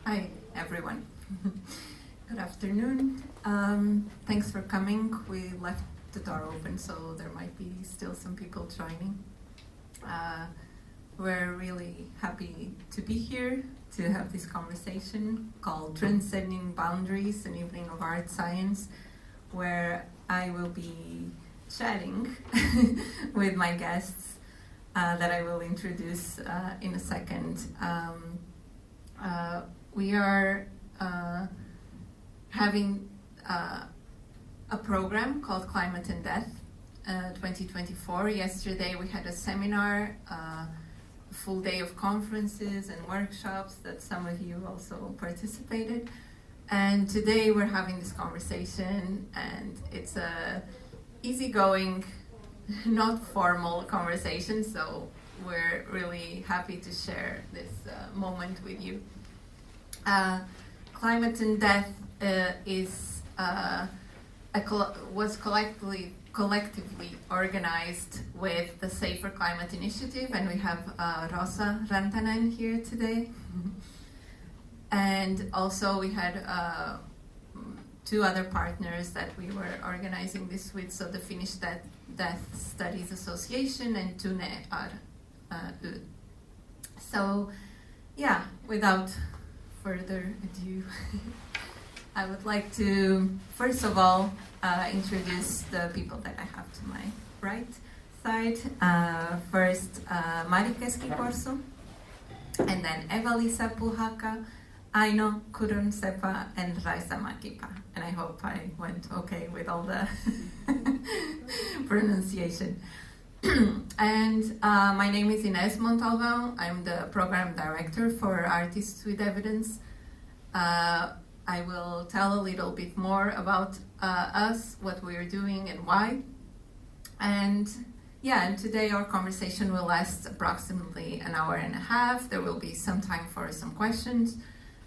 Hi, everyone. Good afternoon. Thanks for coming. We left the door open, so there might be still some people joining. We're really happy to be here to have this conversation called Transcending Boundaries, an evening of art science, where I will be chatting with my guests that I will introduce in a second. We are having a program called Climate and Death 2024. Yesterday we had a seminar, a full day of conferences and workshops that some of you also participated. And today we're having this conversation, and it's a easygoing, not formal conversation, so we're really happy to share this moment with you. Climate and Death was collectively organized with the Safer Climate Initiative, and we have Rosa Rantanen here today. And also we had two other partners that we were organizing this with, so the Finnish Death Studies Association and Tune Ry. So, yeah, without further ado, I would like to, first of all, introduce the people that I have to my right side. First, Mari Keski-Korsu, and then Eeva-Liisa Puhakka, Ainu Kyrönseppä, and Raisa Mäkipää. And I hope I went okay with all the pronunciation. And my name is Ines Montalvao. I'm the program director for Artists with Evidence. I will tell a little bit more about us, what we are doing and why. And today our conversation will last approximately an hour and a half. There will be some time for some questions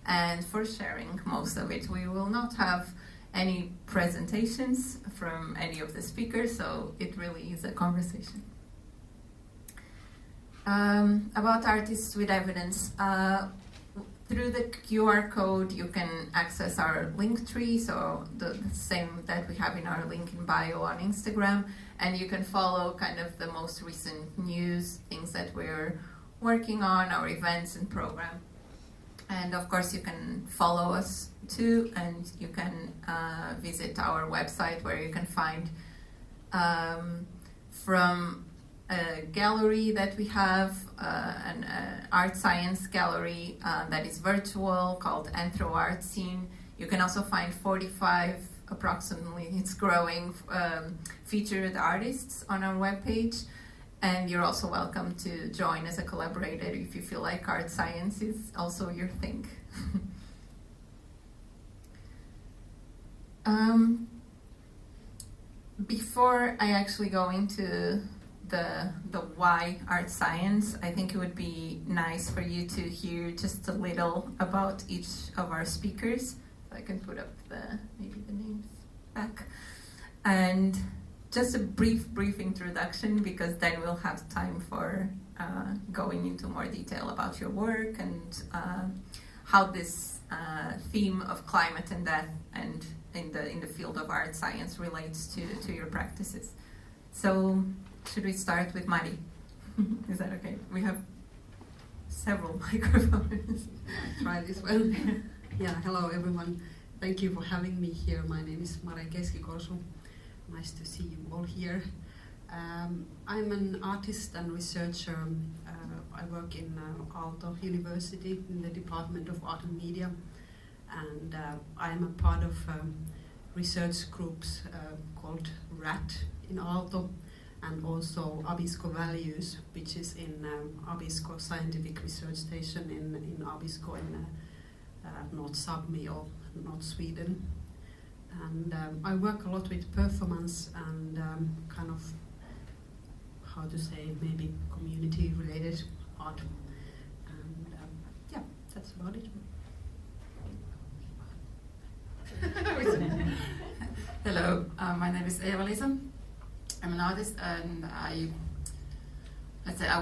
and for sharing most of it. We will not have any presentations from any of the speakers, so it really is a conversation. About Artists with Evidence, through the QR code you can access our link tree, so the same that we have in our link in bio on Instagram, and you can follow kind of the most recent news, things that we're working on, our events and program. And of course you can follow us too, and you can visit our website where you can find from a gallery that we have, an art science gallery that is virtual called Anthro Art Scene. You can also find 45, approximately, it's growing, featured artists on our webpage. And you're also welcome to join as a collaborator if you feel like art science is also your thing. Before I actually go into the why art science, I think it would be nice for you to hear just a little about each of our speakers. So I can put up maybe the names back. And just a brief introduction, because then we'll have time for going into more detail about your work and how this theme of climate and death and in the field of art science relates to your practices. So should we start with Mari? Is that okay? We have several microphones. Try this one. Yeah, hello everyone. Thank you for having me here. My name is Mari Keski-Korsu. Nice to see you all here. I'm an artist and researcher. I work in Aalto University in the Department of Art and Media, and I am a part of research groups called RAT in Aalto, and also Abisko Values, which is in Abisko Scientific Research Station in Abisko in North Sápmi or North Sweden. And I work a lot with performance and kind of, how to say, maybe community-related art. And that's about it. Hello, my name is Eeva-Liisa. I'm an artist, and I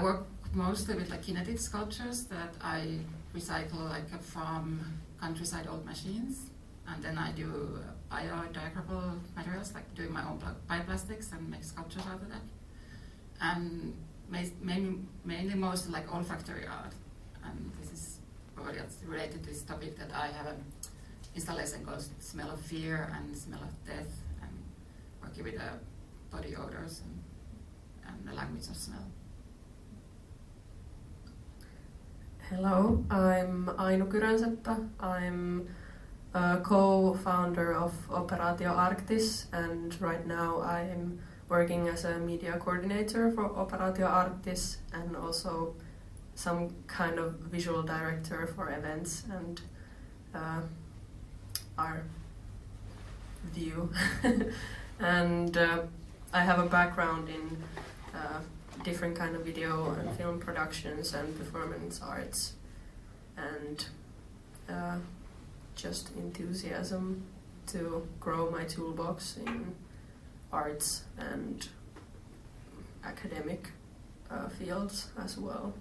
work mostly with like kinetic sculptures that I recycle from countryside old machines, and then I do biodegradable materials, like doing my own bioplastics and make sculptures out of that. And mainly mostly like olfactory art. And this is probably related to this topic that I have an installation called Smell of Fear and Smell of Death, and working with body odors and the language of smell. Hello, I'm Ainu Kyrönseppä. I'm a co-founder of Operaatio Arktis, and right now I'm working as a media coordinator for Operaatio Arktis and also some kind of visual director for events and our view. And I have a background in different kind of video and film productions and performance arts, and just enthusiasm to grow my toolbox in arts and academic fields as well.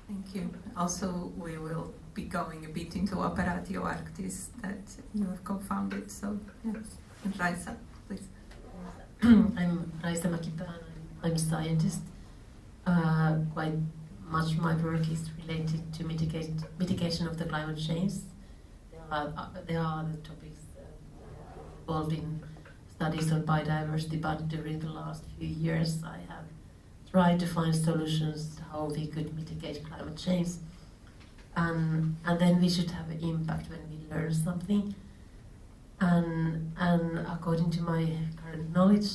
Thank you. Also, we will be going a bit into Operaatio Arktis that you have co-founded, so yes. And Raisa, please. I'm Raisa Mäkipää. I'm a scientist. Quite much my work is related to mitigation of the climate change. There are other topics involved in studies on biodiversity, but during the last few years I have tried to find solutions how we could mitigate climate change. And then we should have an impact when we learn something. And according to my current knowledge,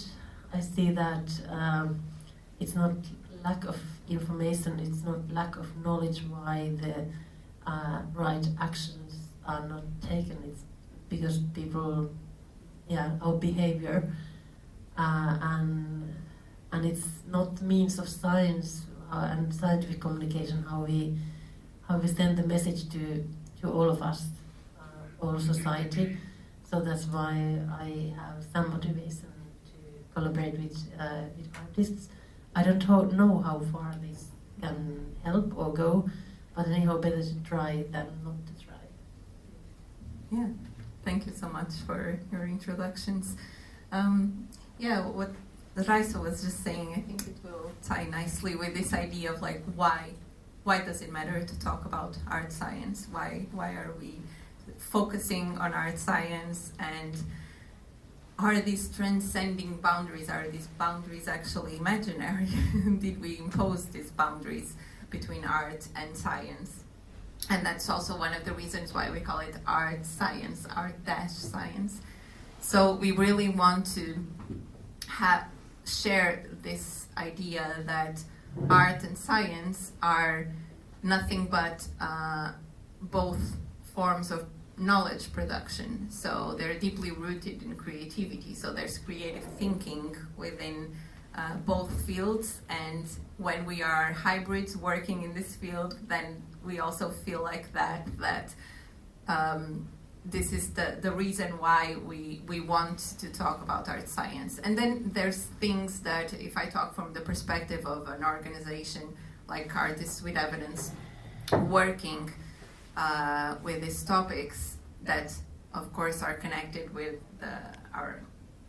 I see that it's not lack of information, it's not lack of knowledge why the right actions are not taken. It's because people, our behavior, and it's not means of science and scientific communication how we send the message to all of us, all society. So that's why I have some motivation to collaborate with artists. I don't know how far this can help or go, but anyhow, better to try than not to try. Yeah, thank you so much for your introductions. What Raisa was just saying, I think it will tie nicely with this idea of like why does it matter to talk about art science? Why are we focusing on art science, and are these transcending boundaries, are these boundaries actually imaginary? Did we impose these boundaries between art and science? And that's also one of the reasons why we call it art science, art-science. So we really want to share this idea that art and science are nothing but both forms of knowledge production. So they're deeply rooted in creativity. So there's creative thinking within both fields. And when we are hybrids working in this field, then we also feel like that this is the reason why we want to talk about art science. And then there's things that, if I talk from the perspective of an organization like Artists with Evidence, working with these topics that, of course, are connected with our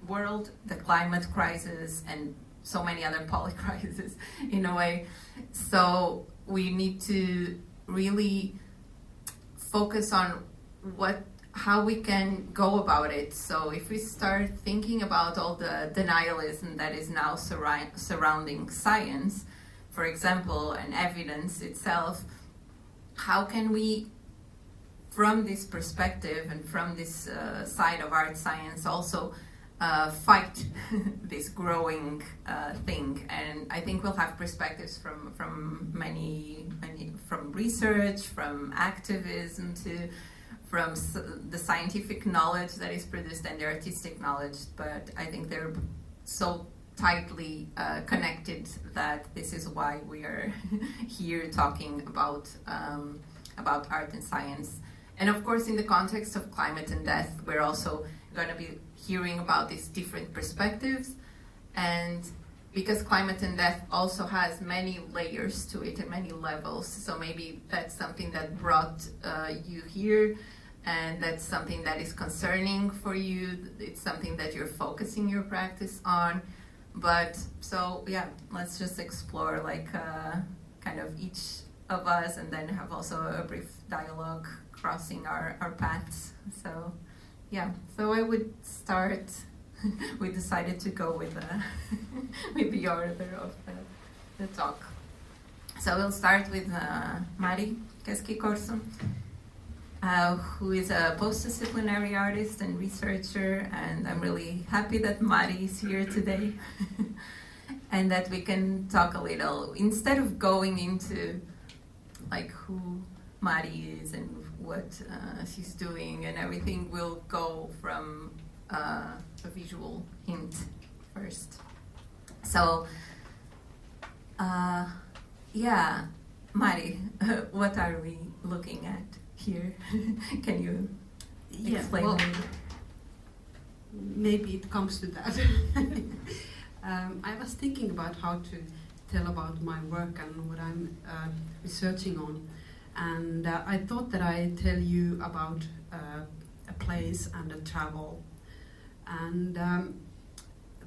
world, the climate crisis, and so many other polycrises in a way. So we need to really focus on how we can go about it. So if we start thinking about all the denialism that is now surrounding science, for example, and evidence itself, how can we, from this perspective and from this side of art science, also fight this growing thing? And I think we'll have perspectives from many, from research, from activism, from the scientific knowledge that is produced and the artistic knowledge. But I think they're so tightly connected that this is why we are here talking about art and science. And of course, in the context of climate and death, we're also going to be hearing about these different perspectives. And because climate and death also has many layers to it and many levels. So maybe that's something that brought you here, and that's something that is concerning for you. It's something that you're focusing your practice on. But so yeah, let's just explore like kind of each of us, and then have also a brief dialogue crossing our paths. So yeah, so I would start. We decided to go with the order of the talk. So we'll start with Mari Keski-Korsu, who is a post-disciplinary artist and researcher, and I'm really happy that Mari is here today and that we can talk a little, instead of going into like who Mari is and what she's doing and everything, we'll go from a visual hint first. So, yeah, Mari, what are we looking at here? Can you explain? Well, maybe it comes to that. I was thinking about how to tell about my work and what I'm researching on, and I thought that I'd tell you about a place and a travel. And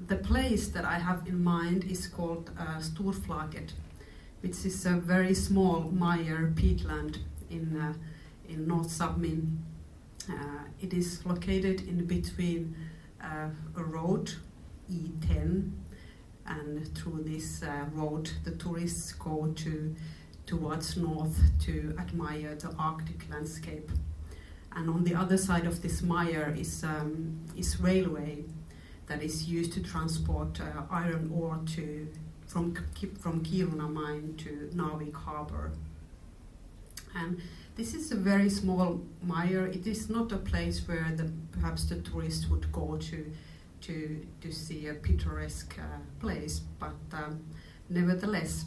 the place that I have in mind is called Storflaget, which is a very small mire peatland in North Sapmi. It is located in between a road, E10, and through this road the tourists go towards north to admire the Arctic landscape. And on the other side of this mire is railway that is used to transport iron ore from Kiruna mine to Narvik harbour. And this is a very small mire. It is not a place where perhaps the tourists would go to see a picturesque place, but nevertheless,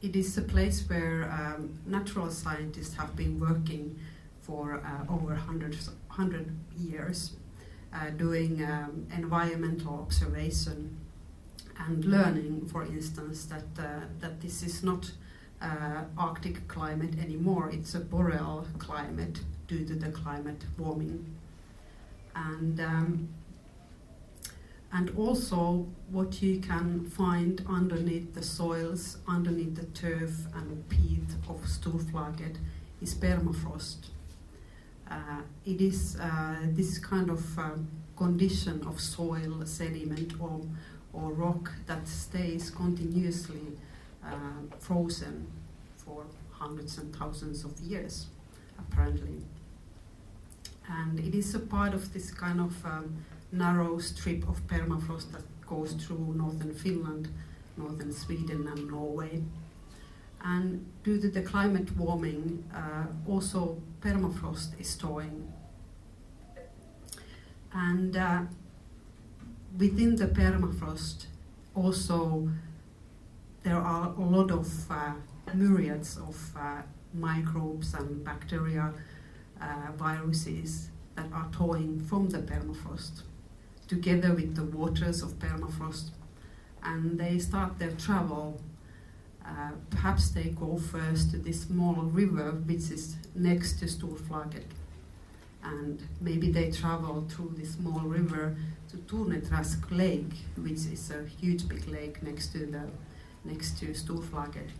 it is a place where natural scientists have been working for over 100 years, doing environmental observation and learning, for instance, that this is not Arctic climate anymore, it's a boreal climate due to the climate warming. And also what you can find underneath the soils, underneath the turf and peat of Storflaget is permafrost. It is this kind of condition of soil, sediment or rock that stays continuously frozen for hundreds and thousands of years, apparently. And it is a part of this kind of narrow strip of permafrost that goes through northern Finland, northern Sweden and Norway. And due to the climate warming, also permafrost is thawing. And within the permafrost, also there are a lot of myriads of microbes and bacteria, viruses that are thawing from the permafrost, together with the waters of permafrost. And they start their travel. Perhaps they go first to this small river which is next to Storflaget, and maybe they travel through this small river to Tornetrask Lake, which is a huge big lake next to Storflaget.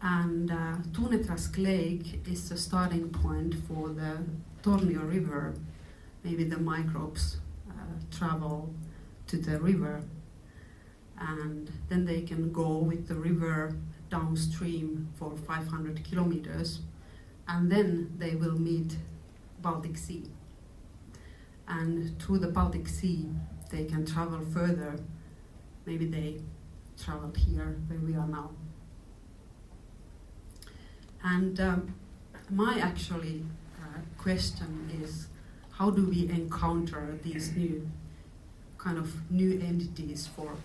And Tornetrask Lake is the starting point for the Tornio River. Maybe the microbes travel to the river, and then they can go with the river downstream for 500 kilometers, and then they will meet Baltic Sea. And through the Baltic Sea they can travel further. Maybe they traveled here where we are now. And my actually question is, how do we encounter these new entities for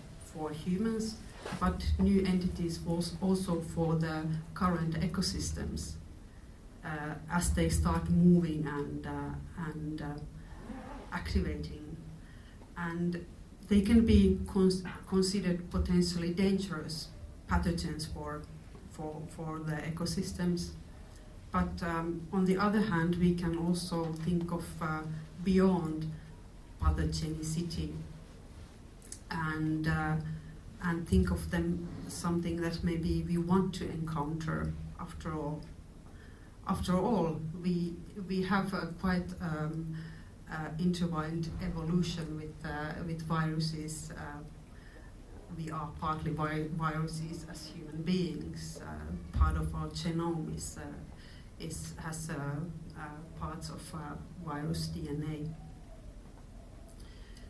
humans, but new entities also for the current ecosystems as they start moving and activating. And they can be considered potentially dangerous pathogens for the ecosystems. But on the other hand, we can also think of beyond pathogenicity and think of them something that maybe we want to encounter. After all, we have a quite intertwined evolution with viruses. We are partly viruses as human beings. Part of our genome has parts of virus DNA.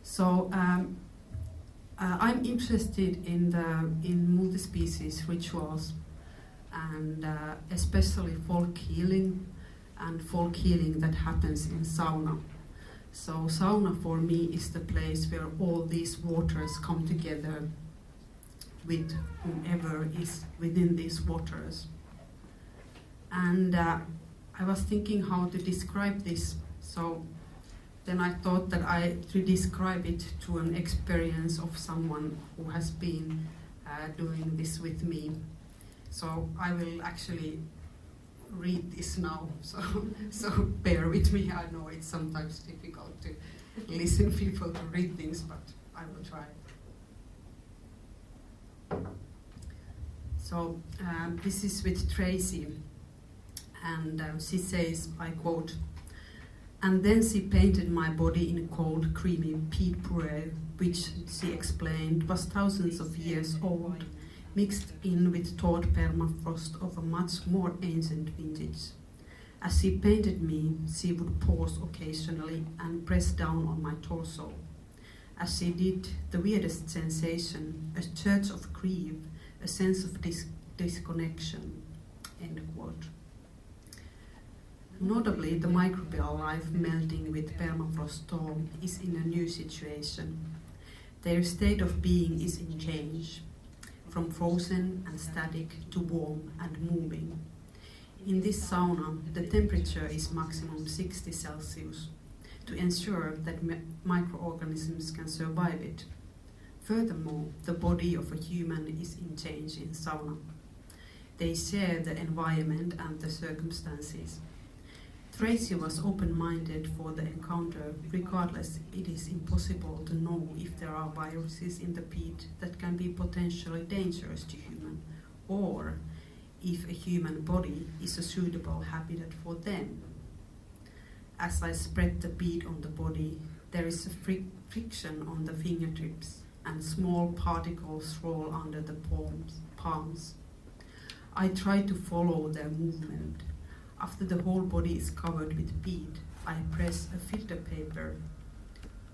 So I'm interested in multispecies rituals, and especially folk healing that happens in sauna. So sauna for me is the place where all these waters come together with whomever is within these waters. And I was thinking how to describe this. So then I thought that to describe it to an experience of someone who has been doing this with me. So I will actually read this now, so bear with me. I know it's sometimes difficult to listen people to read things, but I will try. So this is with Tracy, and she says, I quote, "And then she painted my body in cold, creamy peat puree, which she explained was thousands of years old, mixed in with thawed permafrost of a much more ancient vintage. As she painted me, she would pause occasionally and press down on my torso. As she did, the weirdest sensation, a surge of grief, a sense of disconnection." End quote. Notably, the microbial life melting with permafrost thaw is in a new situation. Their state of being is in change, from frozen and static to warm and moving. In this sauna, the temperature is maximum 60 Celsius to ensure that microorganisms can survive it. Furthermore, the body of a human is in change in sauna. They share the environment and the circumstances. Tracy was open-minded for the encounter. Regardless, it is impossible to know if there are viruses in the peat that can be potentially dangerous to human, or if a human body is a suitable habitat for them. As I spread the peat on the body, there is a friction on the fingertips, and small particles roll under the palms. I try to follow their movement. After the whole body is covered with peat, I press a filter paper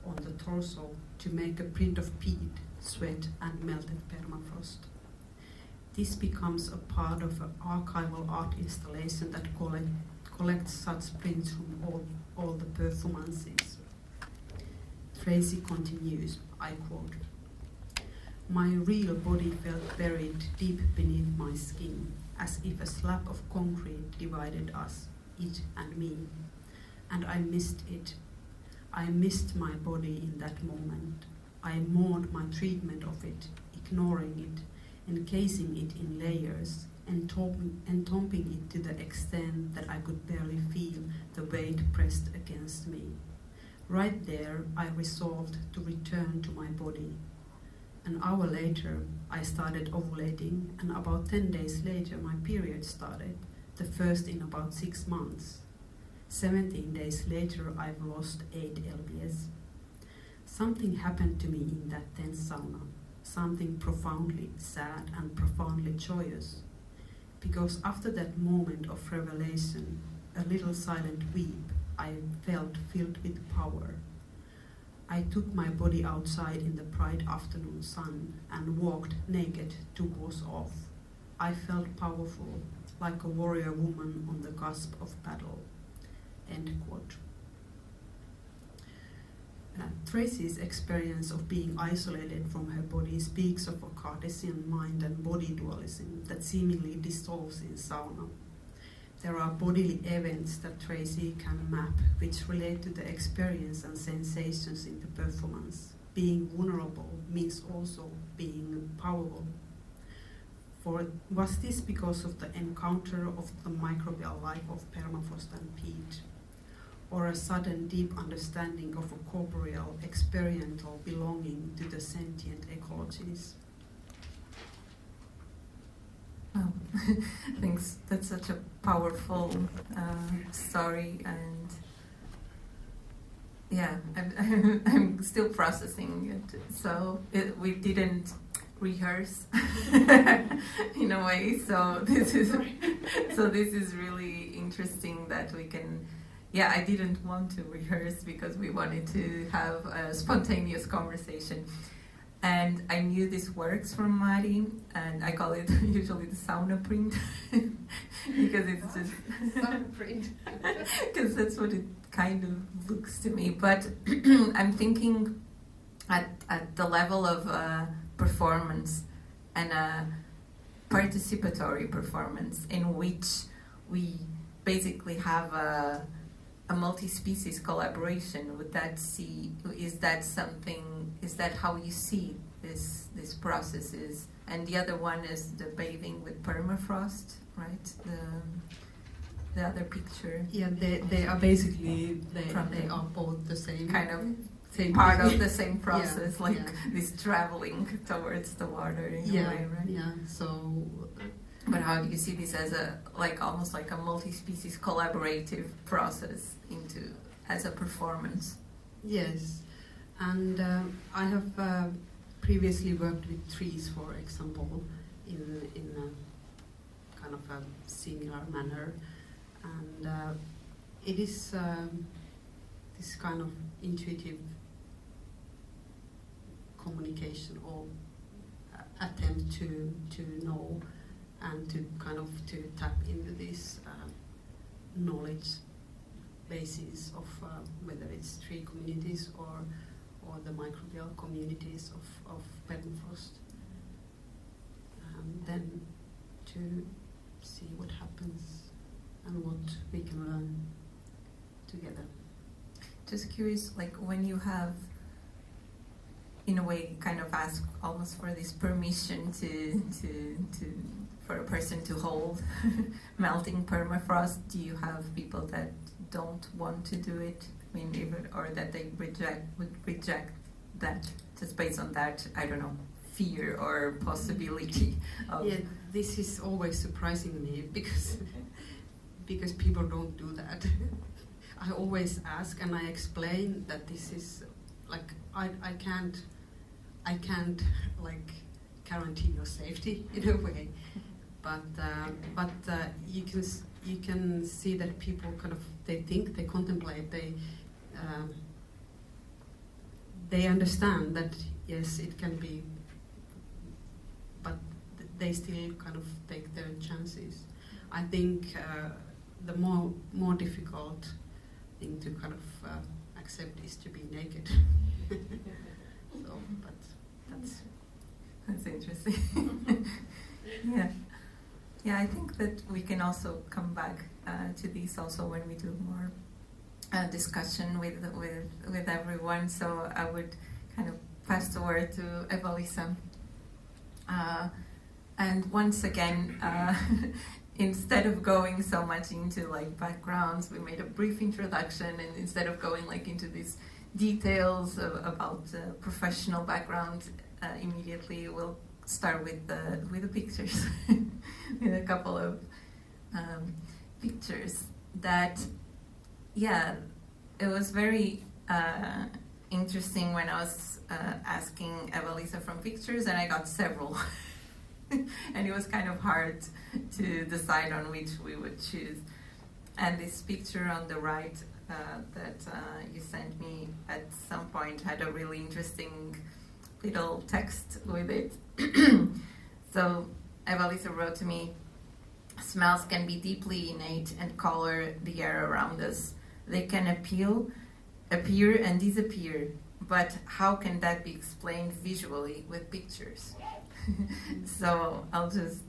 on the torso to make a print of peat, sweat, and melted permafrost. This becomes a part of an archival art installation that collects such prints from all the performances. Tracy continues, I quote, "My real body felt buried deep beneath my skin, as if a slab of concrete divided us, it and me. And I missed it. I missed my body in that moment. I mourned my treatment of it, ignoring it, encasing it in layers, entombing it to the extent that I could barely feel the weight pressed against me. Right there, I resolved to return to my body. An hour later, I started ovulating, and about 10 days later, my period started, the first in about 6 months. 17 days later, I've lost 8 lbs. Something happened to me in that tense sauna, something profoundly sad and profoundly joyous, because after that moment of revelation, a little silent weep, I felt filled with power. I took my body outside in the bright afternoon sun and walked naked to wash off. I felt powerful, like a warrior woman on the cusp of battle." End quote. Tracy's experience of being isolated from her body speaks of a Cartesian mind and body dualism that seemingly dissolves in sauna. There are bodily events that Tracy can map which relate to the experience and sensations in the performance, being vulnerable means also being powerful. For was this because of the encounter of the microbial life of permafrost and peat, or a sudden deep understanding of a corporeal experiential belonging to the sentient ecologies? Oh, I think that's such a powerful story, and yeah, I'm still processing it. So we didn't rehearse in a way. So this is really interesting that we can. Yeah, I didn't want to rehearse because we wanted to have a spontaneous conversation. And I knew this works from Mari, and I call it usually the sauna print because it's just sauna print because that's what it kind of looks to me. But I'm thinking at the level of performance and a participatory performance in which we basically have a multi-species collaboration. Would that is that how you see this processes? And the other one is the bathing with permafrost, right? The other picture. Yeah, they are basically they are both the same kind of same part of the same process, yeah, like yeah. this traveling towards the water in yeah, a way, right? Yeah. So. But how do you see this as almost like a multi-species collaborative process as a performance? Yes, and I have previously worked with trees, for example, in a kind of a similar manner, and it is this kind of intuitive communication or attempt to know. And to kind of to tap into this knowledge basis of whether it's tree communities or the microbial communities of permafrost, and then to see what happens and what we can learn together. Just curious, like when you have, in a way, kind of ask almost for this permission to for a person to hold melting permafrost, do you have people that don't want to do it? I mean, even, or that they would reject that just based on that, I don't know, fear or possibility of... Yeah, this is always surprising me because people don't do that. I always ask and I explain that this is like I can't like guarantee your safety in a way. But you can see that people kind of they think, they contemplate, they understand that yes, it can be, but they still kind of take their chances. I think the more difficult thing to kind of accept is to be naked. So, but that's interesting. Yeah. Yeah, I think that we can also come back to this also when we do more discussion with everyone. So I would kind of pass the word to Eeva-Liisa. And once again, instead of going so much into like backgrounds, we made a brief introduction, and instead of going like into these details about professional background, immediately we'll start with the pictures, with a couple of pictures that, yeah, it was very interesting when I was asking Eeva-Liisa from pictures, and I got several. And it was kind of hard to decide on which we would choose. And this picture on the right that you sent me at some point had a really interesting little text with it. So Eeva-Liisa wrote to me, "Smells can be deeply innate and color the air around us. They can appear and disappear, but how can that be explained visually with pictures?" So I'll just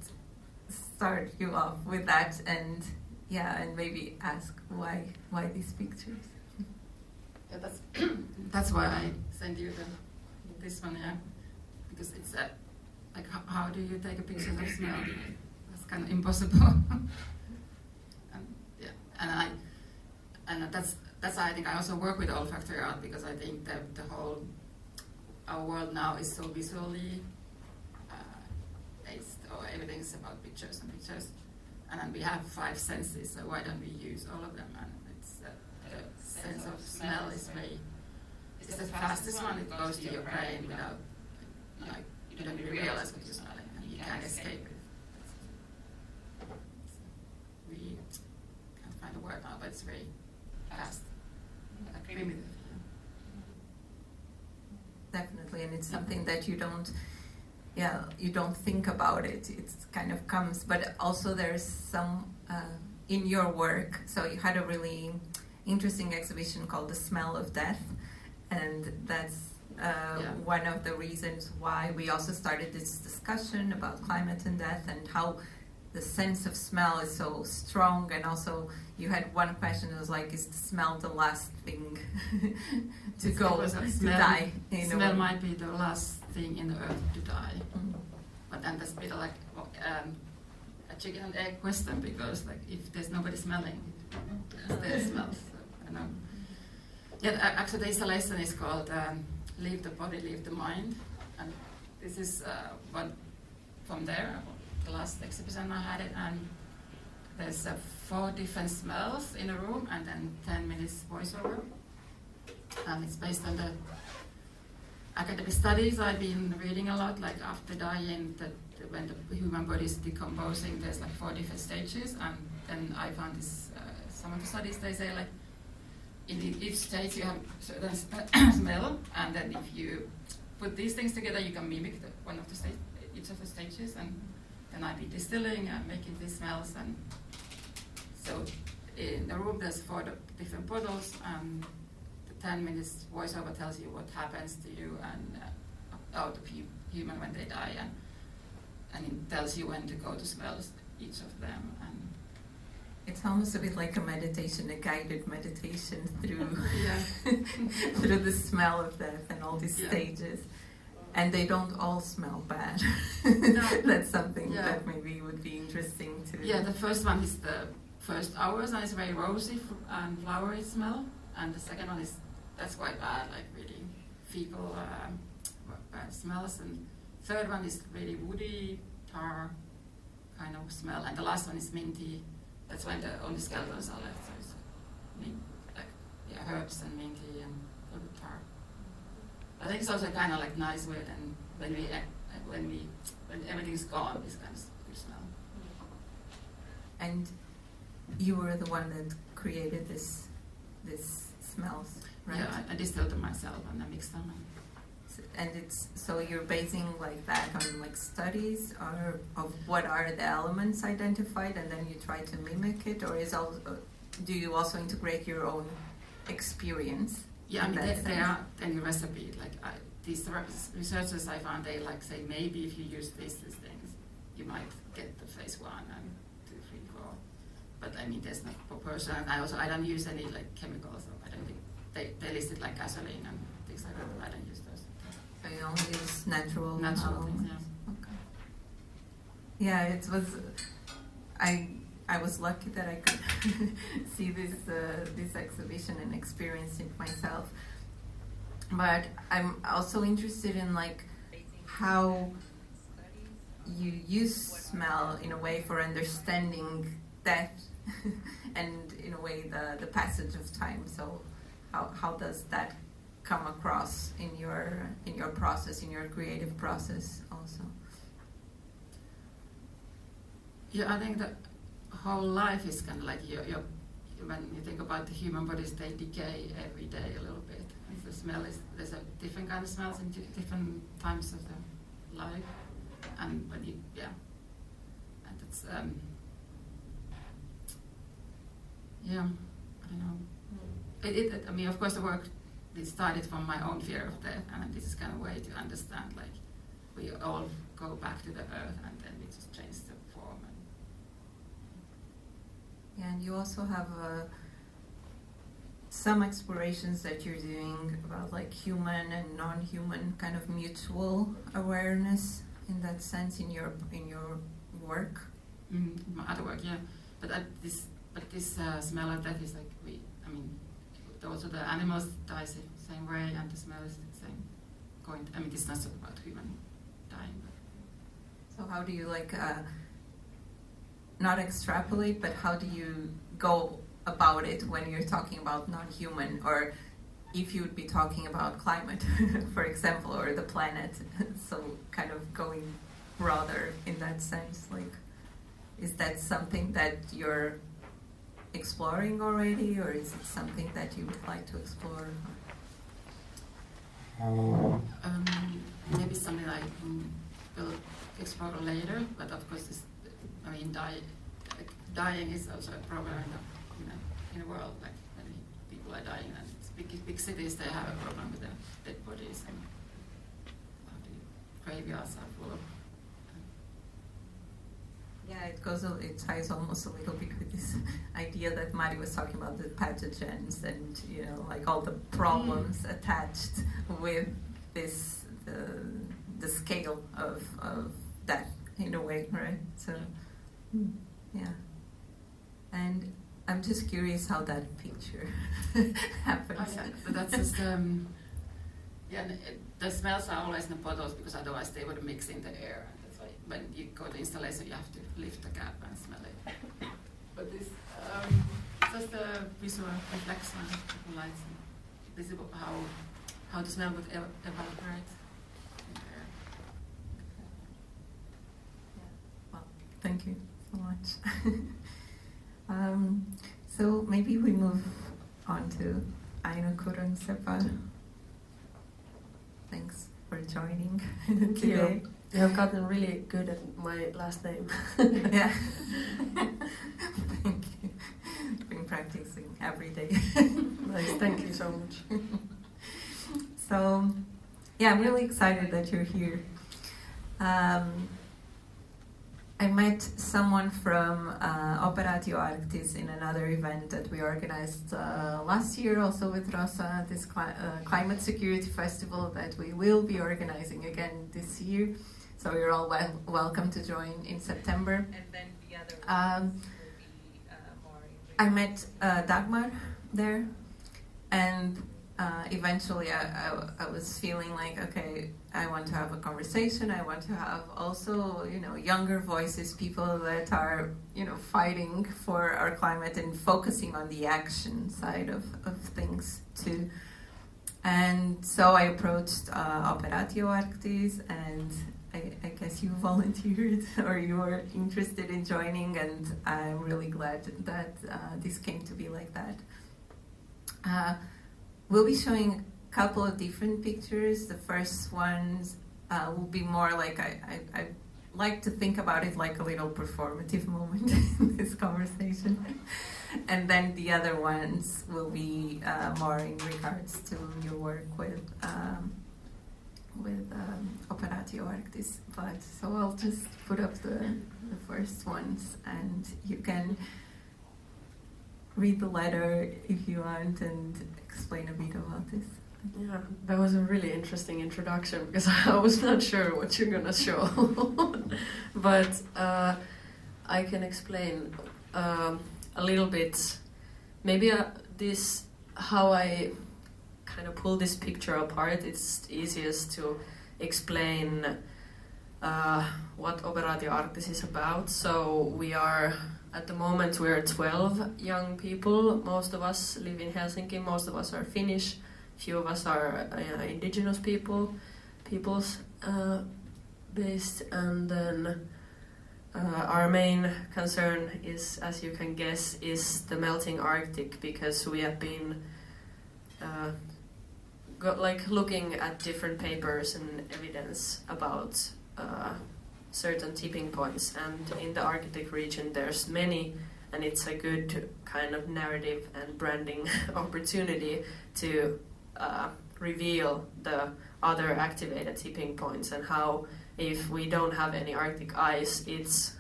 start you off with that, and maybe ask why these pictures. Yeah, that's why I sent you this one, yeah, because it's like how do you take a picture of smell? That's kind of impossible. And that's I think I also work with olfactory art because I think that our world now is so visually based, or everything's about pictures and pictures, and then we have 5 senses, so why don't we use all of them? And it's the sense of smell is it's the fastest one. It goes to your brain without, like, you don't even realize what you're smelling, and you can't escape it. We can't find a word now, but it's very fast, like primitive. Definitely, and it's something that you don't think about it. It kind of comes, but also there's some in your work. So you had a really interesting exhibition called "The Smell of Death," and that's one of the reasons why we also started this discussion about climate and death and how the sense of smell is so strong. And also you had one question that was like, is the smell the last thing to die? Smell might be the last thing in the earth to die. Mm-hmm. But then that's a bit like a chicken and egg question, because like if there's nobody smelling, there smells. So, I know. Yeah, actually the installation is called Leave the Body, Leave the Mind. And this is one from there. The last exhibition I had it, and there's 4 different smells in a room, and then 10 minutes voiceover. And it's based on the academic studies I've been reading a lot, like after dying, that when the human body is decomposing, there's like 4 different stages. And then I found this, some of the studies, they say like in each stage you have certain smell, and then if you put these things together, you can mimic one of the each of the stages. And then I've been distilling and making these smells. And so in the room there's 4 different bottles, and the 10 minutes voiceover tells you what happens to you and out of human when they die, and it tells you when to go to smell each of them. And it's almost a bit like a meditation, a guided meditation through through the smell of death and all these stages. And they don't all smell bad. No. That's something that maybe would be interesting to... Yeah, the first one is the first hours, and it's very rosy and flowery smell. And the second one that's quite bad, like really fecal bad smells. And third one is really woody, tar kind of smell. And the last one is minty. That's when the only skeletons are left. So it's herbs and minty and a little bit tar. I think it's also kind of like nice way, and when everything's gone, this kind of good smell. And you were the one that created this smells, right? Yeah, I distilled them myself and I mixed them. And it's so you're basing like that on like studies or of what are the elements identified, and then you try to mimic it, or do you also integrate your own experience? Yeah, I mean, there are any recipe. Like these researchers I found, they like say maybe if you use these things, you might get the phase 1 and 2, 3, 4. But I mean, there's not proportion. And I don't use any like chemicals. So I don't think they listed like gasoline and things like that. But I don't use those. So you only use natural things. Yeah. Okay. Yeah, it was. I was lucky that I could see this exhibition and experience it myself. But I'm also interested in like how you use smell in a way for understanding death and in a way the passage of time. So how does that come across in your process, in your creative process also? Yeah, I think that whole life is kind of like when you think about the human bodies, they decay every day a little bit. And the smell there's a different kind of smells in different times of the life, and when and it's I don't know. I mean, of course, the work started from my own fear of death, and this is kind of a way to understand like we all go back to the earth, and then we just change the form. Yeah, and you also have some explorations that you're doing about like human and non-human kind of mutual awareness in that sense in your work. My other work, yeah. But this smell of death is like also the animals die the same way, and the smell is the same. It's not about human dying. So how do you like not extrapolate, but how do you go about it when you're talking about non-human, or if you would be talking about climate, for example, or the planet? So kind of going broader in that sense, like, is that something that you're exploring already, or is it something that you would like to explore? Maybe something I will explore later, but of course, dying is also a problem in the world. Like many people are dying, and it's big cities, they have a problem with the dead bodies, and the graveyards are full of. Yeah, it ties almost a little bit with this idea that Mari was talking about, the pathogens and, like all the problems attached with this, the scale of that in a way, right? So, yeah. And I'm just curious how that picture happens. Oh, yeah. So that's just, the smells are always in the bottles because otherwise they would mix in the air. When you go to installation, you have to lift the cap and smell it. But this, just the visual reflection of the lights. This is how the smell would evaporate in the air. Yeah. Well, thank you so much. So maybe we move on to Ainu Kyrönseppä. Thanks for joining today. You have gotten really good at my last name. Yeah. Thank you. Been practicing every day. Nice, thank you so much. So, yeah, I'm really excited that you're here. I met someone from Operaatio Arktis in another event that we organized last year, also with Rosa, this climate security festival that we will be organizing again this year. So you're all welcome to join in September. And then the other will be more. I met Dagmar there, and eventually I was feeling like, okay, I want to have a conversation. I want to have also, younger voices, people that are, fighting for our climate and focusing on the action side of things too. And so I approached Operaatio Arktis, and I guess you volunteered or you were interested in joining, and I'm really glad that this came to be like that. We'll be showing a couple of different pictures. The first ones will be more like, I like to think about it like a little performative moment in this conversation. And then the other ones will be more in regards to your work with Operaatio Arktis. But so I'll just put up the first ones, and you can read the letter if you want and explain a bit about this. Yeah, that was a really interesting introduction because I was not sure what you're gonna show. But I can explain a little bit. Maybe how I kind of pull this picture apart. It's easiest to explain what Operaatio Arktis is about. So at the moment we're 12 young people. Most of us live in Helsinki. Most of us are Finnish. Few of us are indigenous peoples based, and then our main concern is, as you can guess, is the melting Arctic, because we have been looking at different papers and evidence about certain tipping points, and in the Arctic region there's many, and it's a good kind of narrative and branding opportunity to reveal the other activated tipping points, and how if we don't have any Arctic ice, it's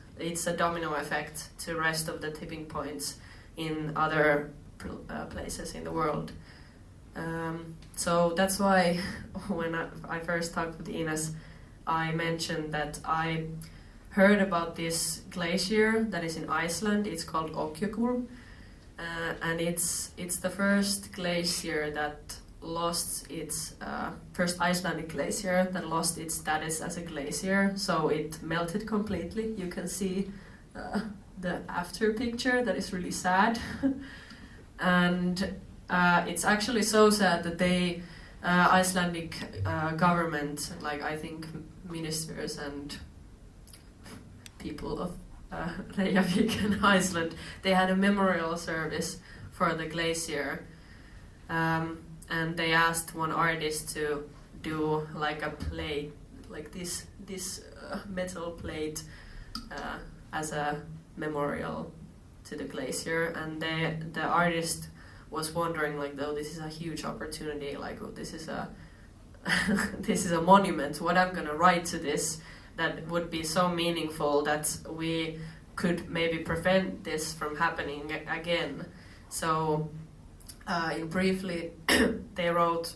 a domino effect to rest of the tipping points in other places in the world. So that's why when I first talked with Ines, I mentioned that I heard about this glacier that is in Iceland. It's called Okjökull, and it's the first glacier that lost its first Icelandic glacier that lost its status as a glacier. So it melted completely. You can see the after picture. That is really sad, and it's actually so sad that they Icelandic government, like I think ministers and people of Reykjavik and Iceland, they had a memorial service for the glacier, and they asked one artist to do like a plate, like this metal plate as a memorial to the glacier, and the artist was wondering like, though this is a huge opportunity, like this is a this is a monument, what I'm gonna write to this that would be so meaningful that we could maybe prevent this from happening again. So briefly they wrote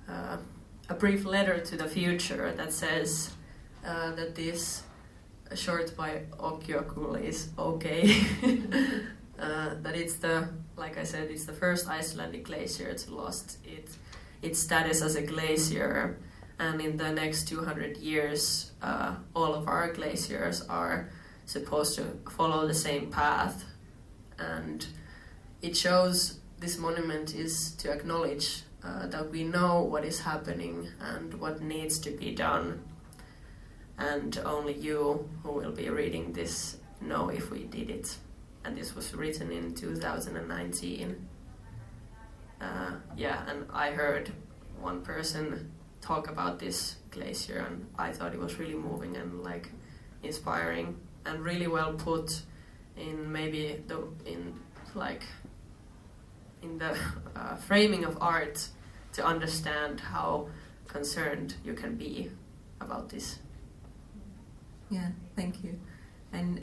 a brief letter to the future that says that this short by Okjökull is okay. That it's like I said, it's the first Icelandic glacier to lost its status as a glacier, and in the next 200 years all of our glaciers are supposed to follow the same path, and it shows this monument is to acknowledge that we know what is happening and what needs to be done, and only you who will be reading this know if we did it. And this was written in 2019. And I heard one person talk about this glacier, and I thought it was really moving and like inspiring and really well put in maybe in the framing of art to understand how concerned you can be about this. Yeah, thank you. And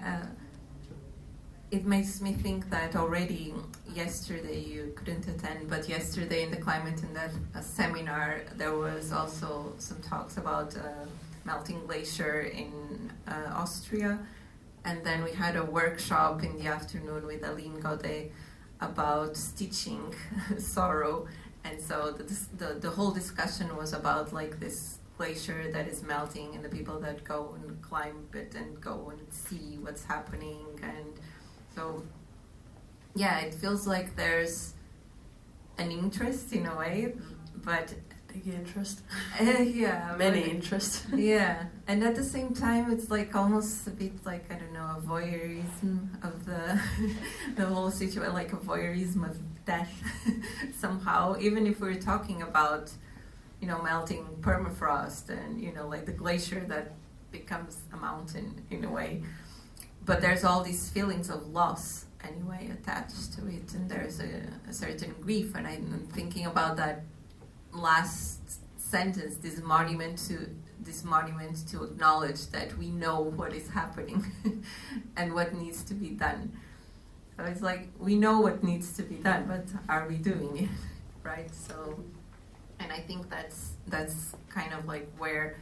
it makes me think that already yesterday, you couldn't attend, but yesterday in the Climate in that seminar, there was also some talks about melting glacier in Austria. And then we had a workshop in the afternoon with Aline Gaudet about stitching sorrow. And so the whole discussion was about like this glacier that is melting and the people that go and climb it and go and see what's happening. And so, yeah, it feels like there's an interest in a way, but big interest. Yeah, many interests. Yeah, and at the same time, it's like almost a bit like, I don't know, a voyeurism of the whole situation, like a voyeurism of death somehow. Even if we're talking about, melting permafrost and like the glacier that becomes a mountain in a way. But there's all these feelings of loss anyway attached to it, and there's a certain grief. And I'm thinking about that last sentence, this monument to acknowledge that we know what is happening and what needs to be done. So it's like we know what needs to be done, but are we doing it, right? So, and I think that's kind of like where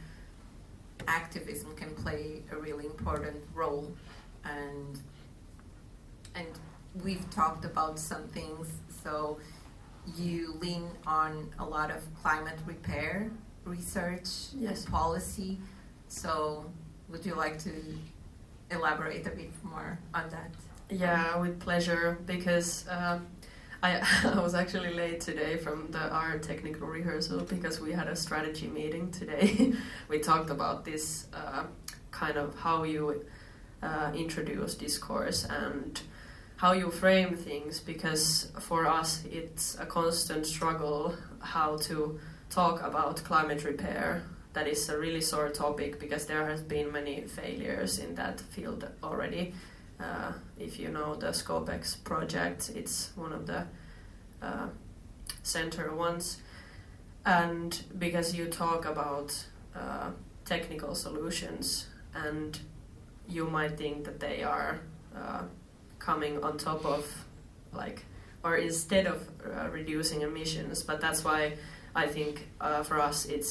activism can play a really important role. And we've talked about some things, so you lean on a lot of climate repair research and policy. So would you like to elaborate a bit more on that? Yeah, with pleasure, because I was actually late today from our technical rehearsal because we had a strategy meeting today. We talked about this kind of how you introduce discourse and how you frame things, because for us it's a constant struggle how to talk about climate repair. That is a really sore topic because there has been many failures in that field already. If you know the Scopex project, it's one of the center ones. And because you talk about technical solutions, and you might think that they are coming on top of like or instead of reducing emissions. But that's why I think for us it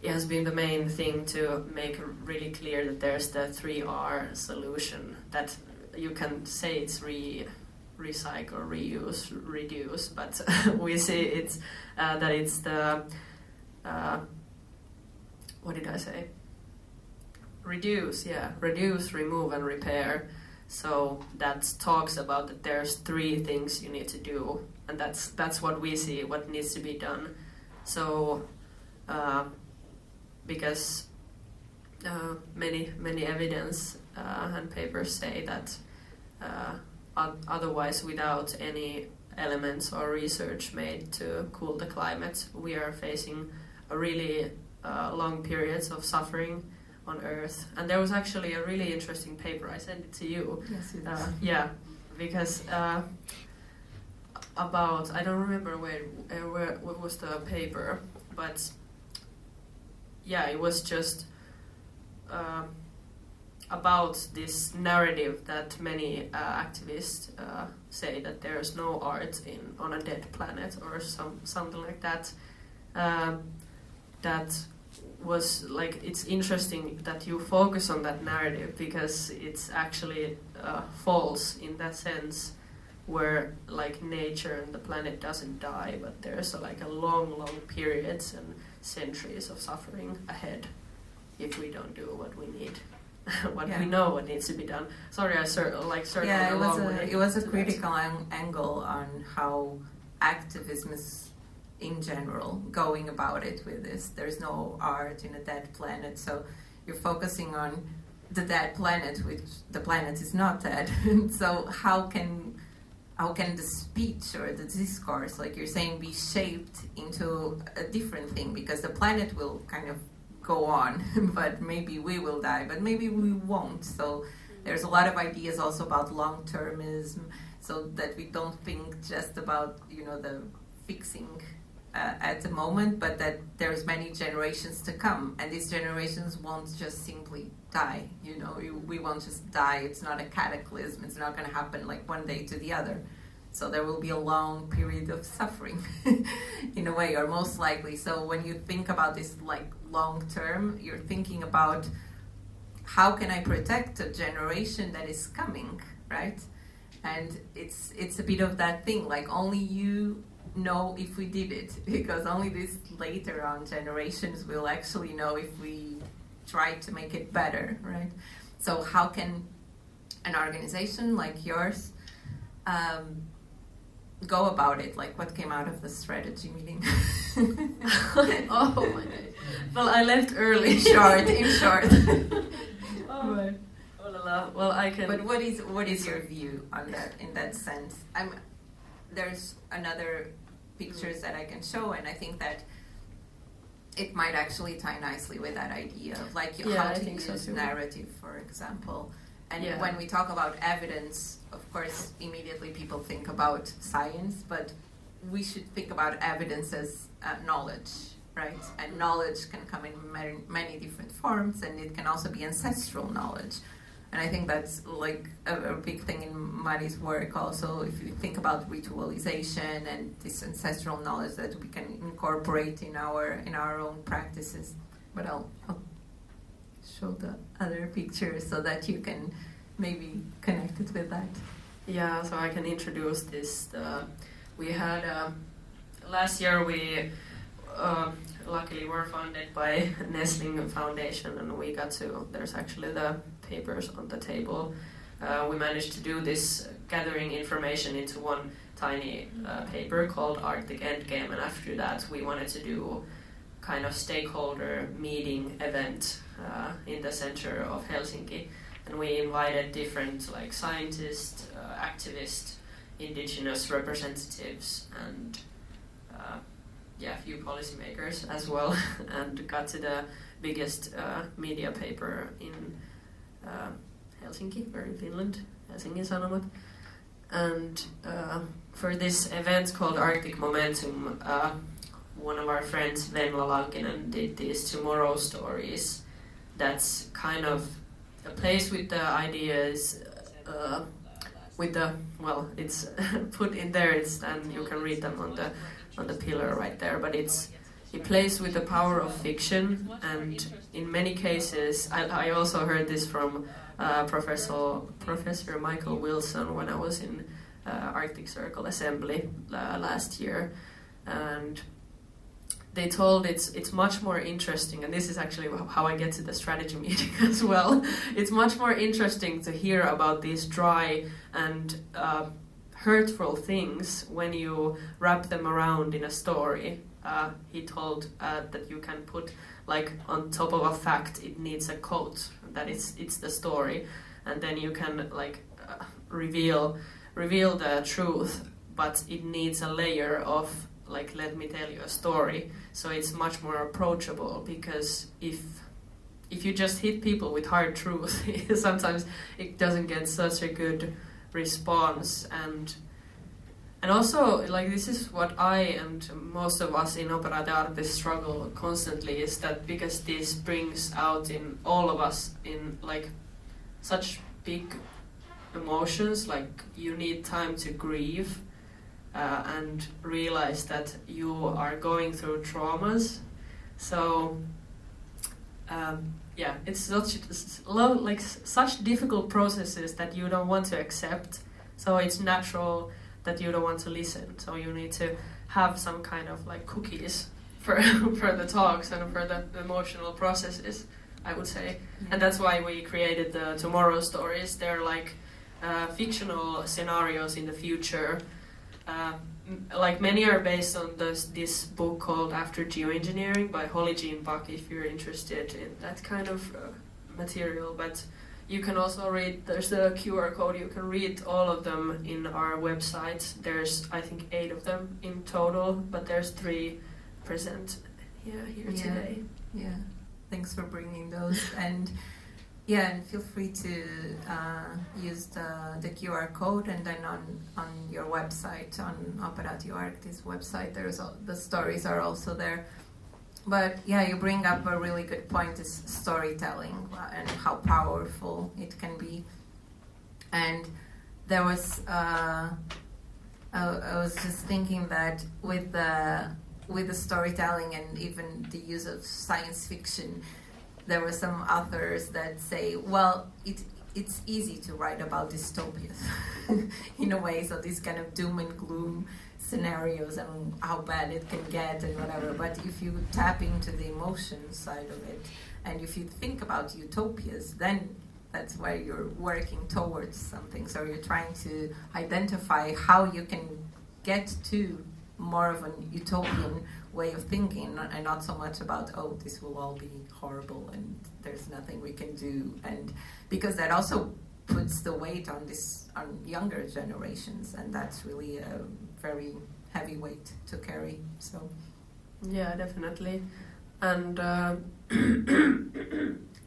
has been the main thing to make really clear that there's the 3R solution, that you can say it's recycle, reuse, reduce, but we see it's that it's the what did I say? Reduce, remove, and repair. So that talks about that there's 3 things you need to do, and that's what we see, what needs to be done. So because many evidence and papers say that otherwise, without any elements or research made to cool the climate, we are facing a really long periods of suffering on Earth. And there was actually a really interesting paper, I sent it to you. Yes, it is. Because about, I don't remember what was the paper, but it was just about this narrative that many activists say that there's no art on a dead planet or something like that. That was like, it's interesting that you focus on that narrative, because it's actually false in that sense, where like nature and the planet doesn't die, but there's a long periods and centuries of suffering ahead if we don't do what we need. We know what needs to be done. Sorry, I circled a long way. It was a critical angle on how activism is in general going about it with this. There's no art in a dead planet, so you're focusing on the dead planet, which the planet is not dead. So how can the speech or the discourse, like you're saying, be shaped into a different thing? Because the planet will kind of go on, but maybe we will die, but maybe we won't. So there's a lot of ideas also about long-termism, so that we don't think just about the fixing at the moment, but that there's many generations to come, and these generations won't just simply die. We won't just die. It's not a cataclysm. It's not going to happen like one day to the other. So there will be a long period of suffering in a way, or most likely. So when you think about this like long term, you're thinking about how can I protect a generation that is coming, right? And it's a bit of that thing, like only you know if we did it, because only these later on generations will actually know if we try to make it better, right? So how can an organization like yours go about it? Like, what came out of the strategy meeting? Oh my God. Well, I left early. In short. Oh my. Well, I can. But what is your view on that in that sense? There's another pictures that I can show, and I think that it might actually tie nicely with that idea of how to use narrative, for example. And when we talk about evidence, of course, immediately people think about science, but we should think about evidence as knowledge, right? And knowledge can come in many different forms, and it can also be ancestral knowledge. And I think that's like a big thing in Mari's work also, if you think about ritualization and this ancestral knowledge that we can incorporate in our own practices. But I'll show the other picture so that you can maybe connect it with that. Yeah, so I can introduce this. We had last year we luckily were funded by Nestling Foundation, and we got to, there's actually the papers on the table. We managed to do this gathering information into one tiny paper called Arctic Endgame, and after that we wanted to do kind of stakeholder meeting event in the center of Helsinki, and we invited different like scientists, activists, indigenous representatives, and a few policymakers as well, and got to the biggest media paper in Helsinki, or in Finland, Helsingin Sanomat. And for this event called Arctic Momentum, one of our friends, Venla Lankinen, did these Tomorrow Stories. That's kind of a place with the ideas with the, well, it's put in there, and you can read them on the pillar right there, but he plays with the power of fiction, and in many cases, I also heard this from Professor Michael Wilson when I was in Arctic Circle Assembly last year, and they told it's much more interesting, and this is actually how I get to the strategy meeting as well. It's much more interesting to hear about these dry and hurtful things when you wrap them around in a story. He told that you can put, like, on top of a fact, it needs a quote that it's the story, and then you can, like, reveal the truth, but it needs a layer of, like, let me tell you a story, so it's much more approachable, because if you just hit people with hard truth, sometimes it doesn't get such a good response. And also, like, this is what I and most of us in Operaatio Arktis struggle constantly, is that because this brings out in all of us in, like, such big emotions, like you need time to grieve and realize that you are going through traumas. So yeah, it's such difficult processes that you don't want to accept. So it's natural that you don't want to listen. So you need to have some kind of, like, cookies for the talks and for the emotional processes, I would say. Yeah. And that's why we created the Tomorrow Stories. They're like fictional scenarios in the future. Like, many are based on this book called After Geoengineering by Holly Jean Buck, if you're interested in that kind of material. But you can also read, there's a QR code, you can read all of them in our website. There's, I think, 8 of them in total, but there's 3 present here today. Yeah, thanks for bringing those. And yeah, and feel free to use the QR code, and then on your website, on Operaatio Arktis website, the stories are also there. But yeah, you bring up a really good point, is storytelling and how powerful it can be. And there was, I was just thinking that with the storytelling and even the use of science fiction, there were some authors that say, well, it's easy to write about dystopias in a way, so these kind of doom and gloom scenarios and how bad it can get and whatever. But if you tap into the emotion side of it, and if you think about utopias, then that's where you're working towards something. So you're trying to identify how you can get to more of an utopian way of thinking, and not so much about, oh, this will all be horrible and there's nothing we can do. And because that also puts the weight on younger generations, and that's really a very heavy weight to carry. So yeah, definitely. And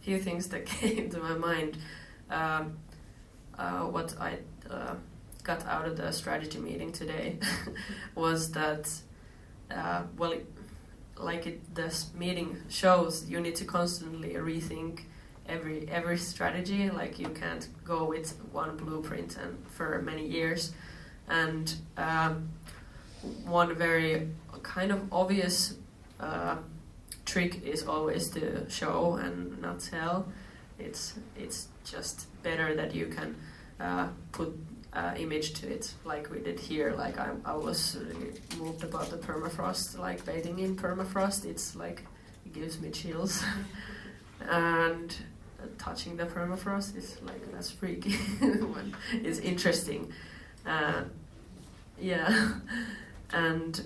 few things that came to my mind, what I got out of the strategy meeting today was that this meeting shows, you need to constantly rethink every strategy. Like, you can't go with one blueprint and for many years. And one very kind of obvious trick is always to show and not tell. It's just better that you can put image to it, like we did here. Like, I was really moved about the permafrost, like bathing in permafrost. It's like, it gives me chills. And touching the permafrost is like, that's freaky. It's interesting. Yeah. And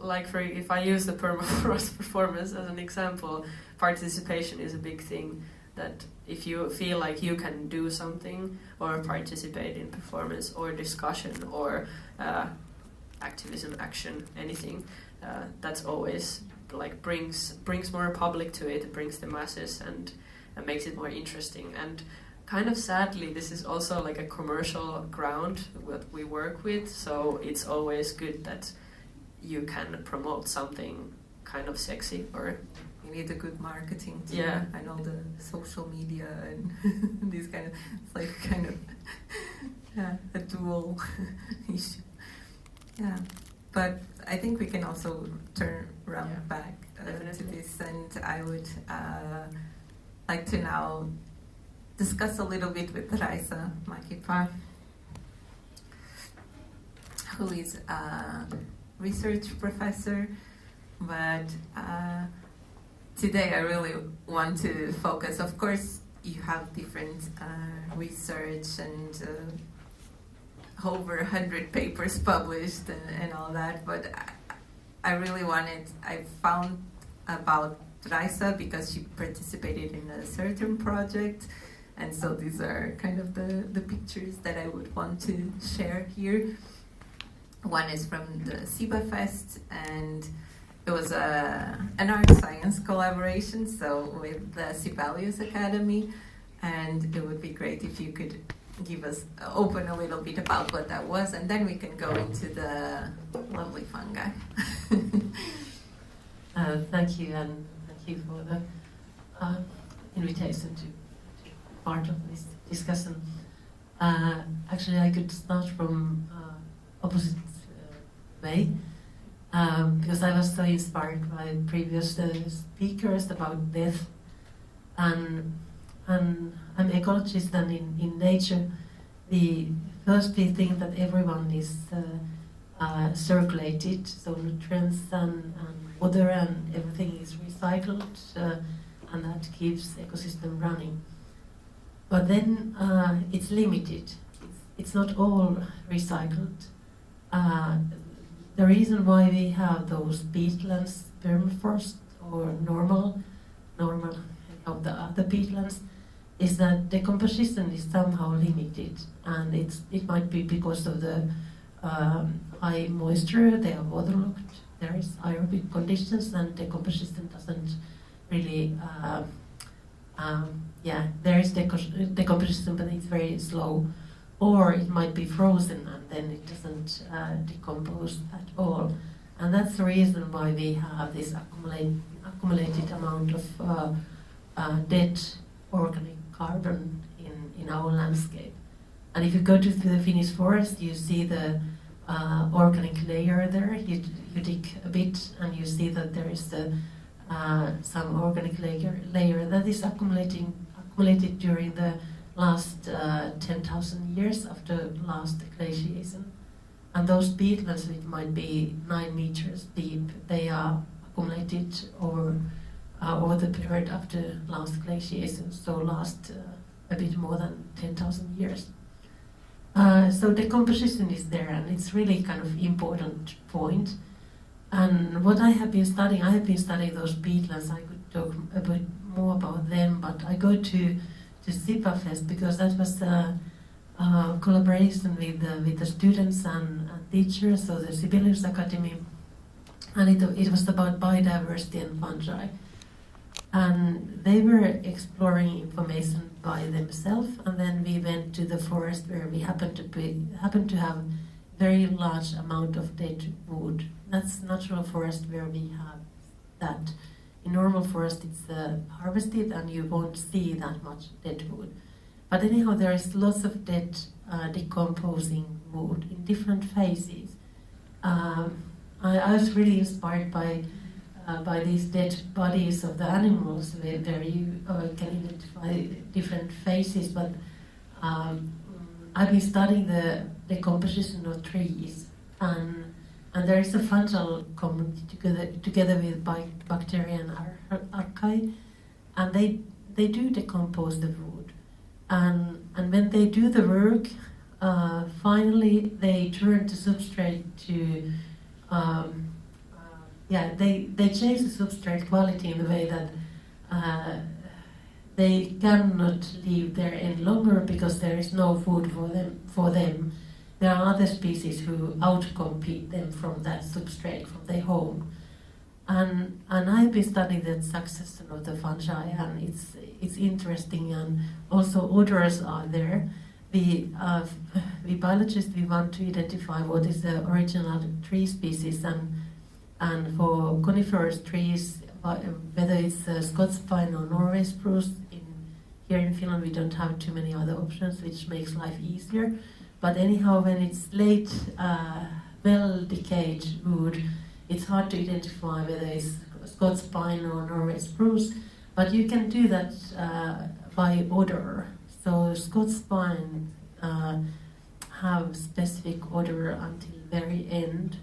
like, if I use the permafrost performance as an example, participation is a big thing. That if you feel like you can do something or participate in performance or discussion or activism, action, anything, that's always, like, brings more public to it, brings the masses, and makes it more interesting. And kind of sadly, this is also like a commercial ground that we work with, so it's always good that you can promote something kind of sexy or, you need a good marketing team Yeah. and all the social media and these kind of, it's like kind of a dual issue. Yeah, but I think we can also turn around back to this, and I would like to now discuss a little bit with Raisa Mäkipää, who is a research professor, but today I really want to focus. Of course, you have different research and over 100 papers published and all that, but I really I found about Raisa because she participated in a certain project, and so these are kind of the pictures that I would want to share here. One is from the SIBA Fest, and it was an art science collaboration, so with the Sibelius Academy, and it would be great if you could give us, open a little bit about what that was, and then we can go into the lovely fungi. Thank you, and thank you for the invitation to be part of this discussion. Actually, I could start from opposite way, because I was so inspired by previous speakers about death, and I'm an ecologist, and in nature, we think that everyone is circulated, so nutrients and water and everything is recycled, and that keeps the ecosystem running. But then it's limited. It's not all recycled. The reason why we have those peatlands, permafrost, or normal of the other peatlands, is that decomposition is somehow limited, and it might be because of the high moisture, they are waterlogged, there is aerobic conditions, and decomposition doesn't really, there is decomposition, but it's very slow. Or it might be frozen and then it doesn't decompose at all. And that's the reason why we have this accumulated amount of dead organic carbon in our landscape. And if you go to the Finnish forest, you see the organic layer there. You dig a bit and you see that there is some organic layer that is accumulated during the last 10,000 years after last glaciation. And those peatlands, which might be 9 meters deep, they are accumulated over the period after last glaciation, so last a bit more than 10,000 years. So decomposition is there, and it's really kind of important point. And what I have been studying those peatlands. I could talk a bit more about them, but I go to SIBA Fest because that was a collaboration with the students and teachers of the Sibelius Academy, and it was about biodiversity and fungi. And they were exploring information by themselves, and then we went to the forest where we happened to have very large amount of dead wood. That's natural forest where we have that. In normal forest, it's harvested and you won't see that much dead wood. But anyhow, there is lots of dead decomposing wood in different phases. I was really inspired by these dead bodies of the animals where you can identify different phases, but I've been studying the decomposition of trees, and there is a fungal community together with bacteria and archaea, and they do decompose the wood, and when they do the work, finally they turn the substrate to they change the substrate quality in the way that they cannot live there any longer because there is no food for them. There are other species who outcompete them from that substrate, from their home. And I've been studying the succession of the fungi, and it's interesting, and also odors are there. We biologists, we want to identify what is the original tree species, and for coniferous trees, whether it's Scots pine or Norway spruce. Here in Finland we don't have too many other options, which makes life easier. But anyhow, when it's late, well-decayed wood, it's hard to identify whether it's Scots pine or Norway spruce. But you can do that by odor. So Scots pine have specific odor until very end,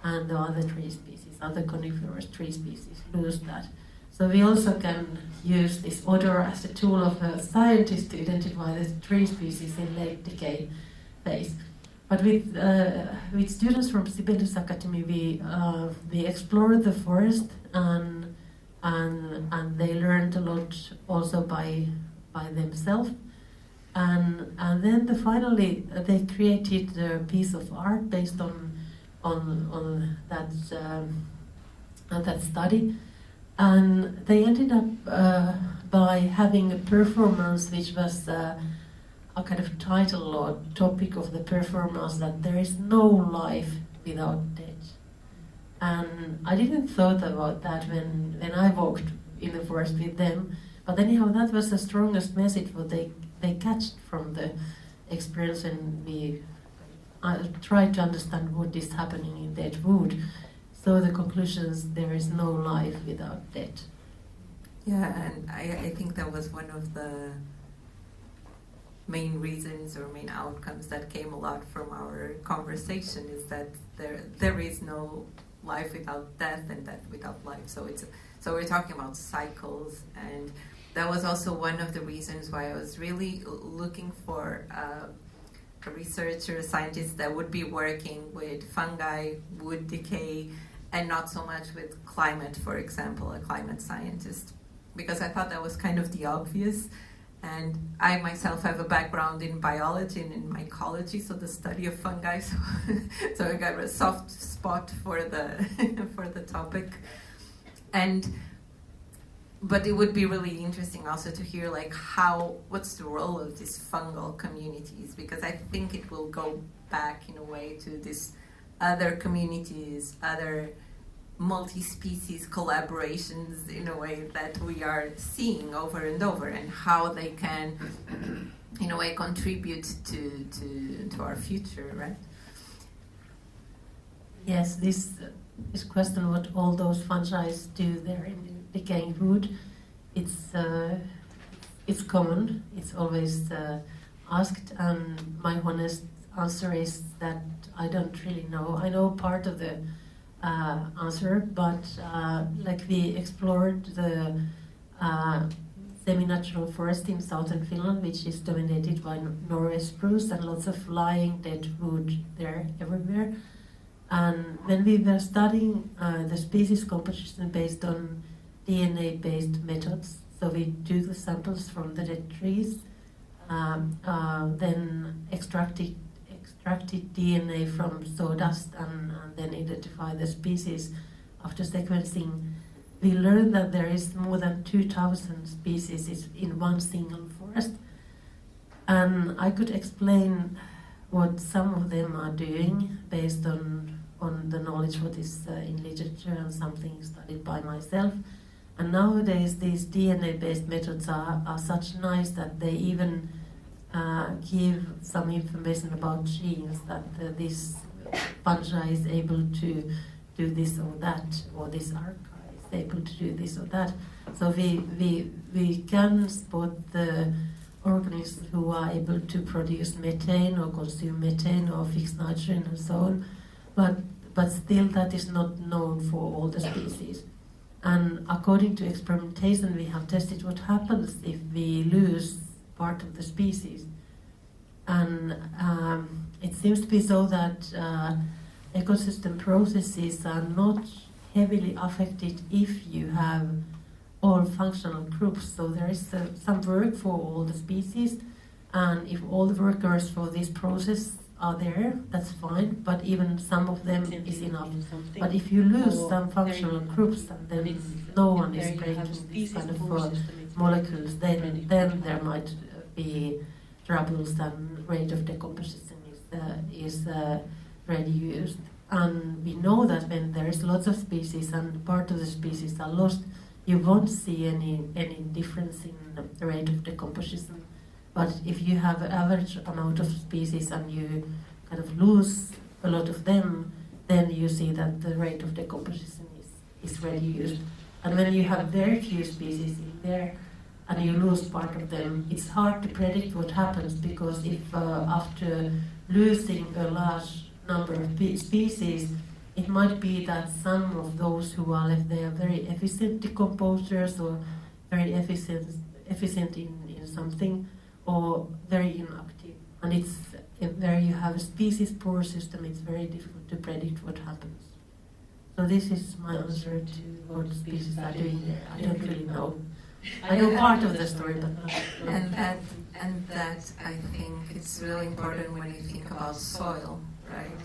and the other tree species, other coniferous tree species, lose that. So we also can use this odor as a tool of a scientist to identify the tree species in late decay phase. But with students from Sibelius Academy, we explored the forest and they learned a lot also by themselves. And then finally they created a piece of art based on that study. And they ended up by having a performance which was a kind of title or topic of the performance, that there is no life without death. And I didn't thought about that when I walked in the forest with them. But anyhow, that was the strongest message what they catched from the experience, and I tried to understand what is happening in dead wood. So the conclusion is there is no life without death. Yeah, and I think that was one of the main reasons or main outcomes that came a lot from our conversation, is that there is no life without death and death without life. So we're talking about cycles, and that was also one of the reasons why I was really looking for a researcher, a scientist that would be working with fungi, wood decay, and not so much with climate, for example, a climate scientist, because I thought that was kind of the obvious. And I myself have a background in biology and in mycology, so the study of fungi, so I got a soft spot for the topic. But it would be really interesting also to hear what's the role of these fungal communities, because I think it will go back in a way to this other communities, other multi-species collaborations in a way that we are seeing over and over, and how they can in a way contribute to our future, right? Yes, this question what all those fungi do there in decaying wood, it's common, it's always asked, and my honest answer is that I don't really know. I know part of the answer, but we explored the semi-natural forest in southern Finland, which is dominated by Norway spruce and lots of lying dead wood there everywhere. And when we were studying the species composition based on DNA-based methods, so we do the samples from the dead trees, then extracted DNA from sawdust and then identify the species after sequencing, we learned that there is more than 2,000 species in one single forest. And I could explain what some of them are doing based on the knowledge what is in literature and something studied by myself. And nowadays these DNA-based methods are such nice that they even give some information about genes, that this fungi is able to do this or that, or this archaea is able to do this or that. So we can spot the organisms who are able to produce methane or consume methane or fix nitrogen and so on, but still that is not known for all the species. And according to experimentation, we have tested what happens if we lose part of the species. And it seems to be so that ecosystem processes are not heavily affected if you have all functional groups. So there is some work for all the species, and if all the workers for this process are there, that's fine, but even some of them is enough. But if you lose some functional groups, then no one is breaking these kind of molecules, then there might be troubles, and rate of decomposition is reduced. And we know that when there is lots of species and part of the species are lost, you won't see any difference in the rate of decomposition. But if you have an average amount of species and you kind of lose a lot of them, then you see that the rate of decomposition is reduced. And when you have very few species in there and you lose part of them, it's hard to predict what happens, because if after losing a large number of species, it might be that some of those who are left, they are very efficient decomposers or very efficient in something, or very inactive. And it's where you have a species poor system, it's very difficult to predict what happens. So this is my answer to what species are doing there. I don't really know. I know part of the story, but not. And that I think it's really important when you think about soil, right?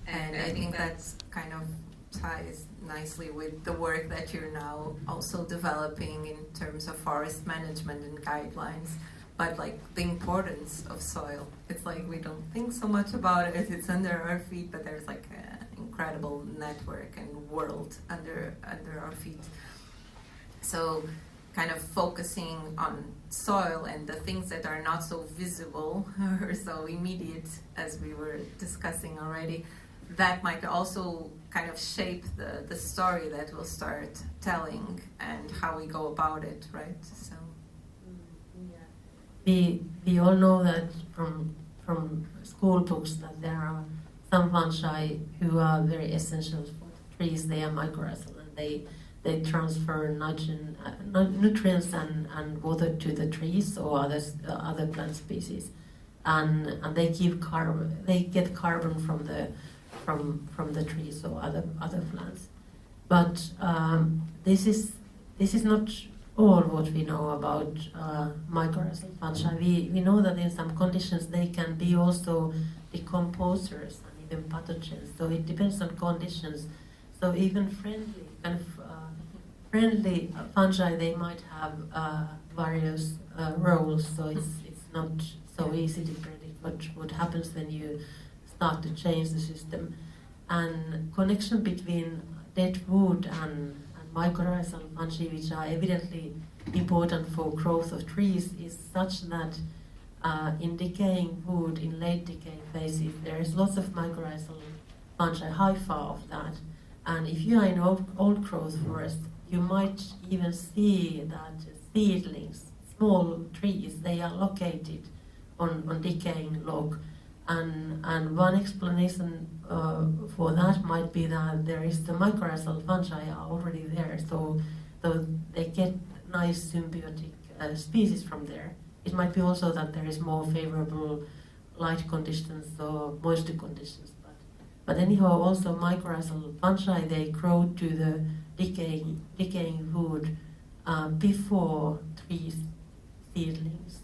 And I think that's kind of ties nicely with the work that you're now also developing in terms of forest management and guidelines. But like the importance of soil, it's like we don't think so much about it. It's under our feet, but there's like an incredible network and world under our feet. So kind of focusing on soil and the things that are not so visible or so immediate, as we were discussing already, that might also kind of shape the story that we'll start telling and how we go about it, right? So we all know that from school books that there are some fungi who are very essential for trees. They are mycorrhizal, and they transfer nitrogen, nutrients and water to the trees or other plant species, and they give carbon. They get carbon from the trees or other plants. But this is not all what we know about mycorrhizal fungi. We know that in some conditions they can be also decomposers and even pathogens. So it depends on conditions. So even friendly fungi, they might have various roles. So it's not so easy to predict what happens when you start to change the system. And connection between dead wood and mycorrhizal fungi, which are evidently important for growth of trees, is such that in decaying wood, in late decay phases, there is lots of mycorrhizal fungi, hypha of that. And if you are in old growth forest, you might even see that seedlings, small trees, they are located on decaying log. And one explanation for that might be that there is the mycorrhizal fungi are already there, so they get nice symbiotic species from there. It might be also that there is more favorable light conditions or moisture conditions. But anyhow, also mycorrhizal fungi, they grow to the decaying wood before trees, seedlings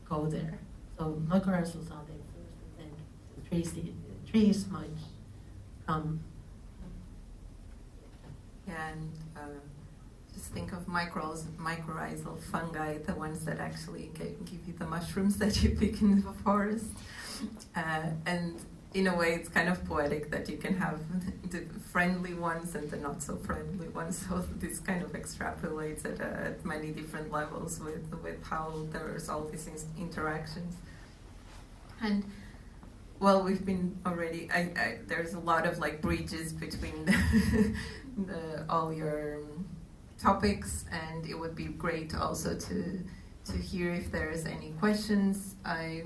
go there. So mycorrhizals are there first, and then trees might come. Yeah, and just think of mycorrhizal fungi, the ones that actually give you the mushrooms that you pick in the forest. And in a way, it's kind of poetic that you can have the friendly ones and the not so friendly ones. So this kind of extrapolates at many different levels with how there's all these interactions. And well, we've been already. There's a lot of like bridges between all your topics, and it would be great also to hear if there's any questions. I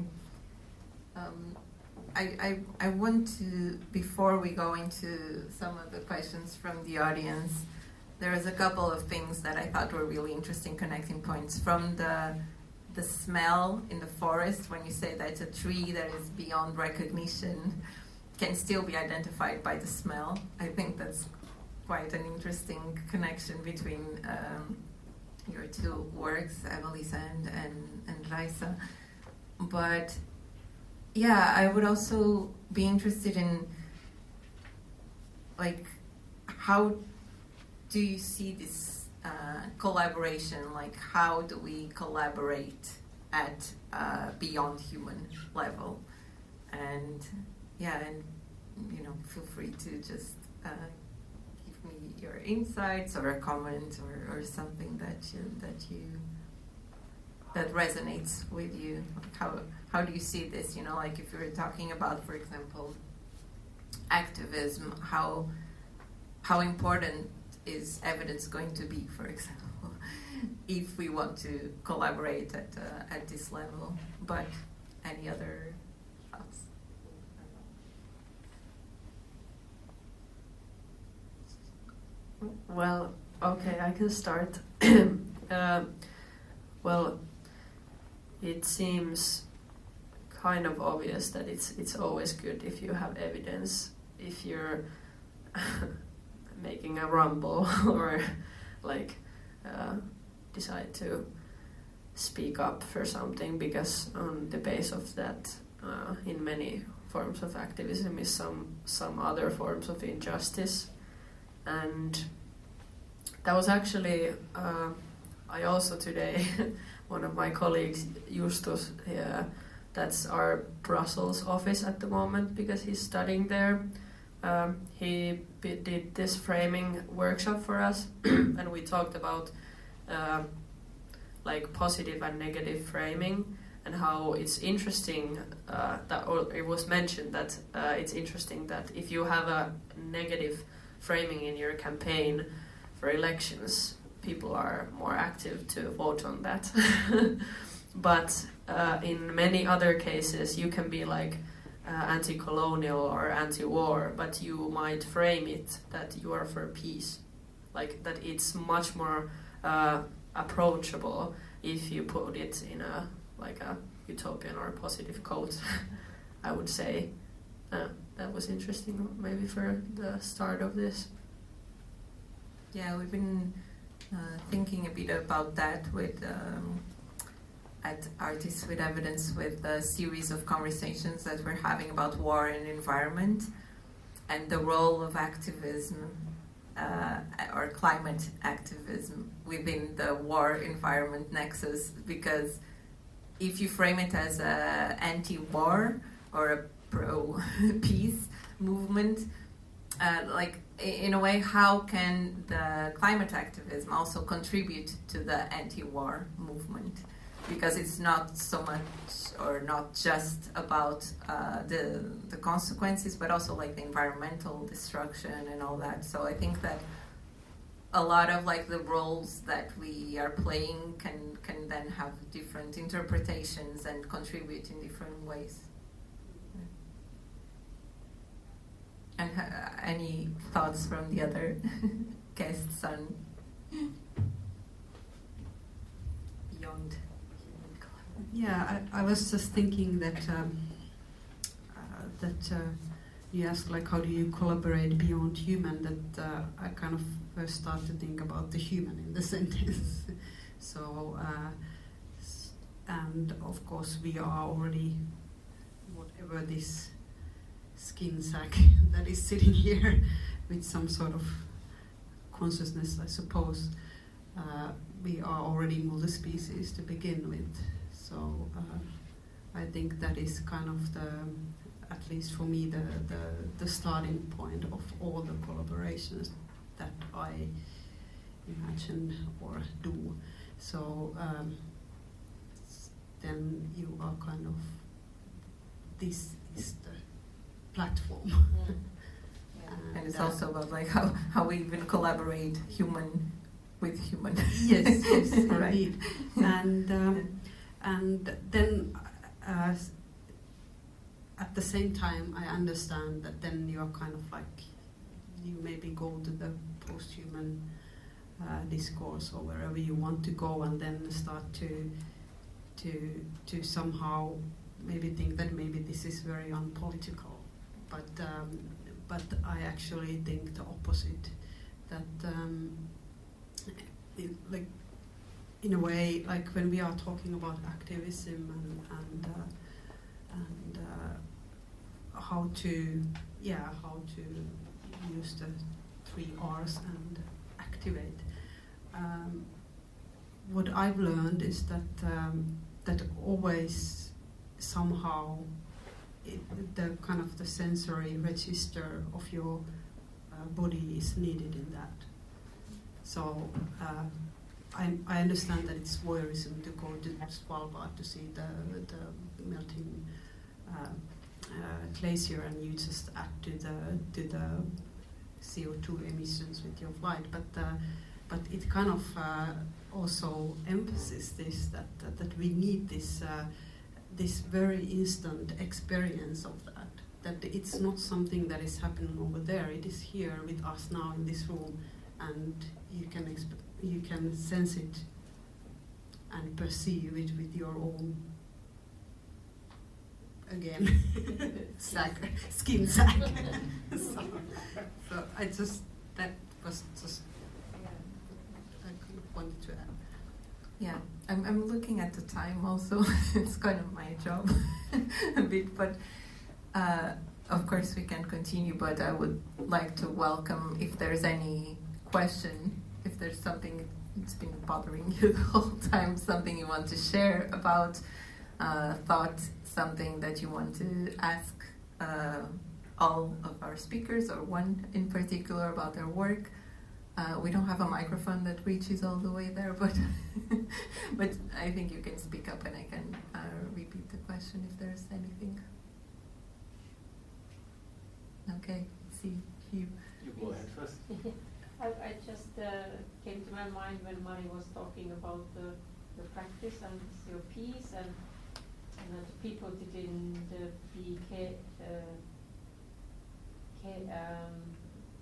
want to, before we go into some of the questions from the audience, there was a couple of things that I thought were really interesting connecting points. From the smell in the forest, when you say that a tree that is beyond recognition can still be identified by the smell. I think that's quite an interesting connection between your two works, Eeva-Liisa and Raisa. But yeah, I would also be interested in, like, how do you see this collaboration? Like, how do we collaborate at beyond human level? And yeah, and you know, feel free to just give me your insights or a comment or something that resonates with you. How do you see this? You know, like if you're talking about, for example, activism, how important is evidence going to be, for example, if we want to collaborate at this level? But any other thoughts? Well, okay, I can start. Well, it seems kind of obvious that it's always good if you have evidence. If you're making a rumble or like decide to speak up for something, because on the base of that, in many forms of activism is some other forms of injustice. And that was actually, I also today, one of my colleagues, Justus, that's our Brussels office at the moment because he's studying there. He did this framing workshop for us and we talked about like positive and negative framing and how it's interesting or it was mentioned that it's interesting that if you have a negative framing in your campaign for elections, people are more active to vote on that. But in many other cases, you can be like anti-colonial or anti-war, but you might frame it that you are for peace, like that it's much more approachable if you put it in a utopian or positive quote. I would say that was interesting, maybe for the start of this. Yeah, we've been thinking a bit about that with at Artists with Evidence, with a series of conversations that we're having about war and environment and the role of activism or climate activism within the war environment nexus. Because if you frame it as an anti-war or a pro-peace movement, like in a way, how can the climate activism also contribute to the anti-war movement? Because it's not so much or not just about the consequences, but also like the environmental destruction and all that. So I think that a lot of like the roles that we are playing can then have different interpretations and contribute in different ways. And any thoughts from the other guests on beyond? Yeah, I was just thinking that you asked like how do you collaborate beyond human. That I kind of first start to think about the human in the sentence. So and of course we are already whatever this skin sack that is sitting here with some sort of consciousness, I suppose. We are already multi-species to begin with. So I think that is kind of at least for me, the starting point of all the collaborations that I imagine or do. So then you are kind of, this is the platform. And it's also about like how we even collaborate human with human. Yes, Right. indeed. And then at the same time, I understand that then you are kind of like, you maybe go to the post-human discourse or wherever you want to go, and then start to somehow maybe think that maybe this is very unpolitical. But I actually think the opposite. That like in a way, like when we are talking about activism and how to use the 3 R's and activate. What I've learned is that always somehow the kind of the sensory register of your body is needed in that. So I understand that it's voyeurism to go to Svalbard to see the melting glacier, and you just add to the CO2 emissions with your flight. But it kind of also emphasizes this that we need this very instant experience of that. That it's not something that is happening over there. It is here with us now in this room, and you can sense it and perceive it with your own, again, skin sack. so that was just I wanted to add. Yeah, I'm looking at the time also. It's kind of my job a bit, but of course we can continue. But I would like to welcome if there's any question, if there's something that's been bothering you the whole time, something you want to share about, thought, something that you want to ask all of our speakers, or one in particular about their work. We don't have a microphone that reaches all the way there, but but I think you can speak up and I can repeat the question if there's anything. Okay, see you. You go ahead first. I just came to my mind when Mari was talking about the practice and your piece, and that people didn't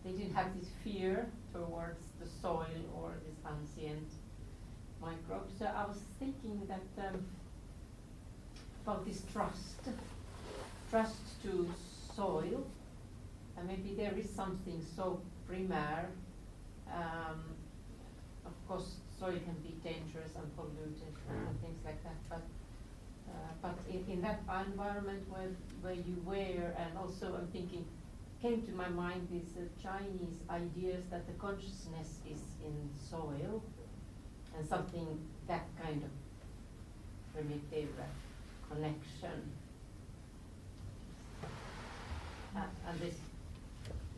they didn't have this fear towards the soil or this ancient microbes. So I was thinking that about this trust to soil, and maybe there is something so primaire. Of course, soil can be dangerous and polluted and things like that, but in that environment where you were, and also I'm thinking, came to my mind these Chinese ideas that the consciousness is in soil, and something, that kind of primitive connection. And this,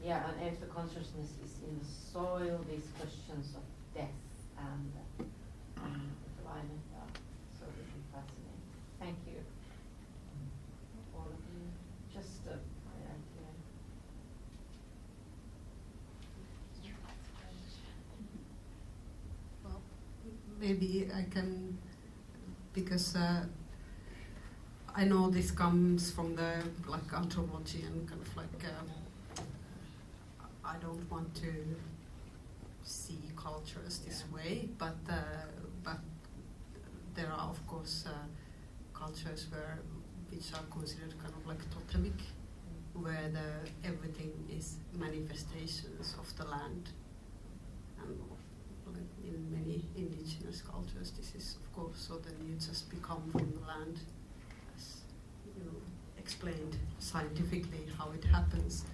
yeah, and if the consciousness is in the soil, these questions of death and the climate are so really fascinating. Thank you, all of you. Just my idea. Well, maybe I can, because I know this comes from the anthropology and kind of I don't want to see cultures this way, but there are of course cultures which are considered kind of like totemic, where everything is manifestations of the land, and in many indigenous cultures this is of course, so then you just become from the land, as you explained scientifically how it happens.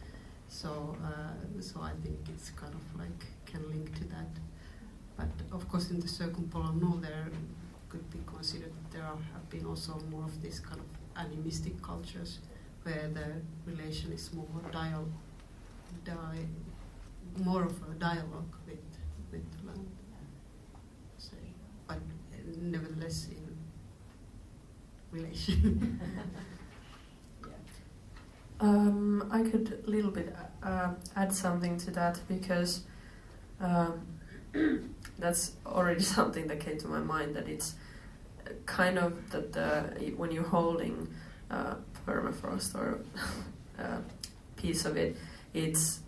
So I think it's kind of like can link to that. But of course in the circumpolar no, there could be considered there have been also more of this kind of animistic cultures where the relation is more more of a dialogue with the land. So, but nevertheless in relation. I could a little bit add something to that, because that's already something that came to my mind, that it's kind of that when you're holding permafrost or a piece of it, it's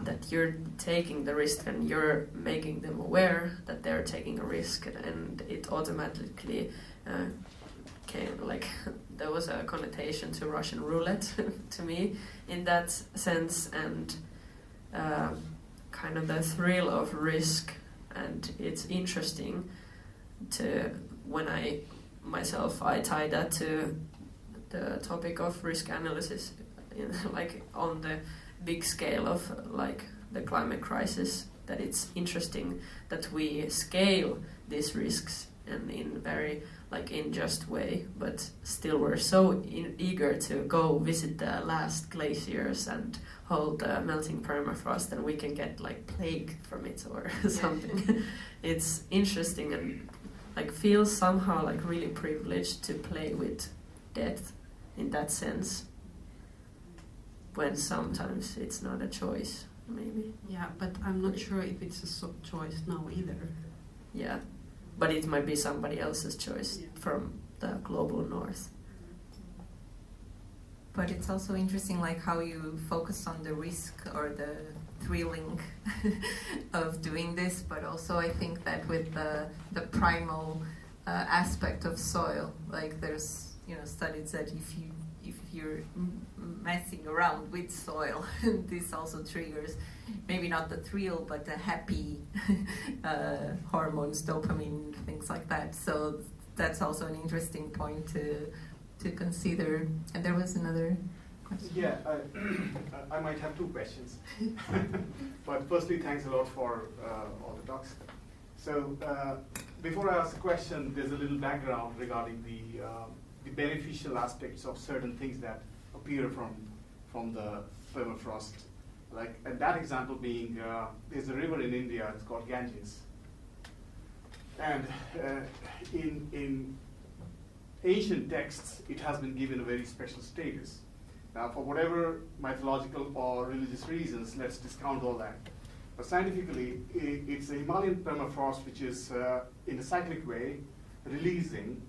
that you're taking the risk and you're making them aware that they're taking a risk, and it automatically came like there was a connotation to Russian roulette to me in that sense, and kind of the thrill of risk. And it's interesting to when I tie that to the topic of risk analysis, like on the big scale of like the climate crisis, that it's interesting that we scale these risks and in very like unjust way, but still we're so eager to go visit the last glaciers and hold the melting permafrost, and we can get like plague from it or something. It's interesting and like feels somehow like really privileged to play with death in that sense, when sometimes it's not a choice, maybe. Yeah, but I'm not sure if it's a choice now either. Yeah, but it might be somebody else's choice from the global north. But it's also interesting, like how you focus on the risk or the thrilling of doing this, but also I think that with the primal aspect of soil, like there's studies that if you're messing around with soil, this also triggers maybe not the thrill, but the happy hormones, dopamine, things like that. So that's also an interesting point to consider. And there was another question. Yeah, I might have two questions. But firstly, thanks a lot for all the talks. So before I ask the question, there's a little background regarding the beneficial aspects of certain things that appear from the permafrost. Like, and that example being, there's a river in India, it's called Ganges. And in ancient texts, it has been given a very special status. Now, for whatever mythological or religious reasons, let's discount all that. But scientifically, it's a Himalayan permafrost which is, in a cyclic way, releasing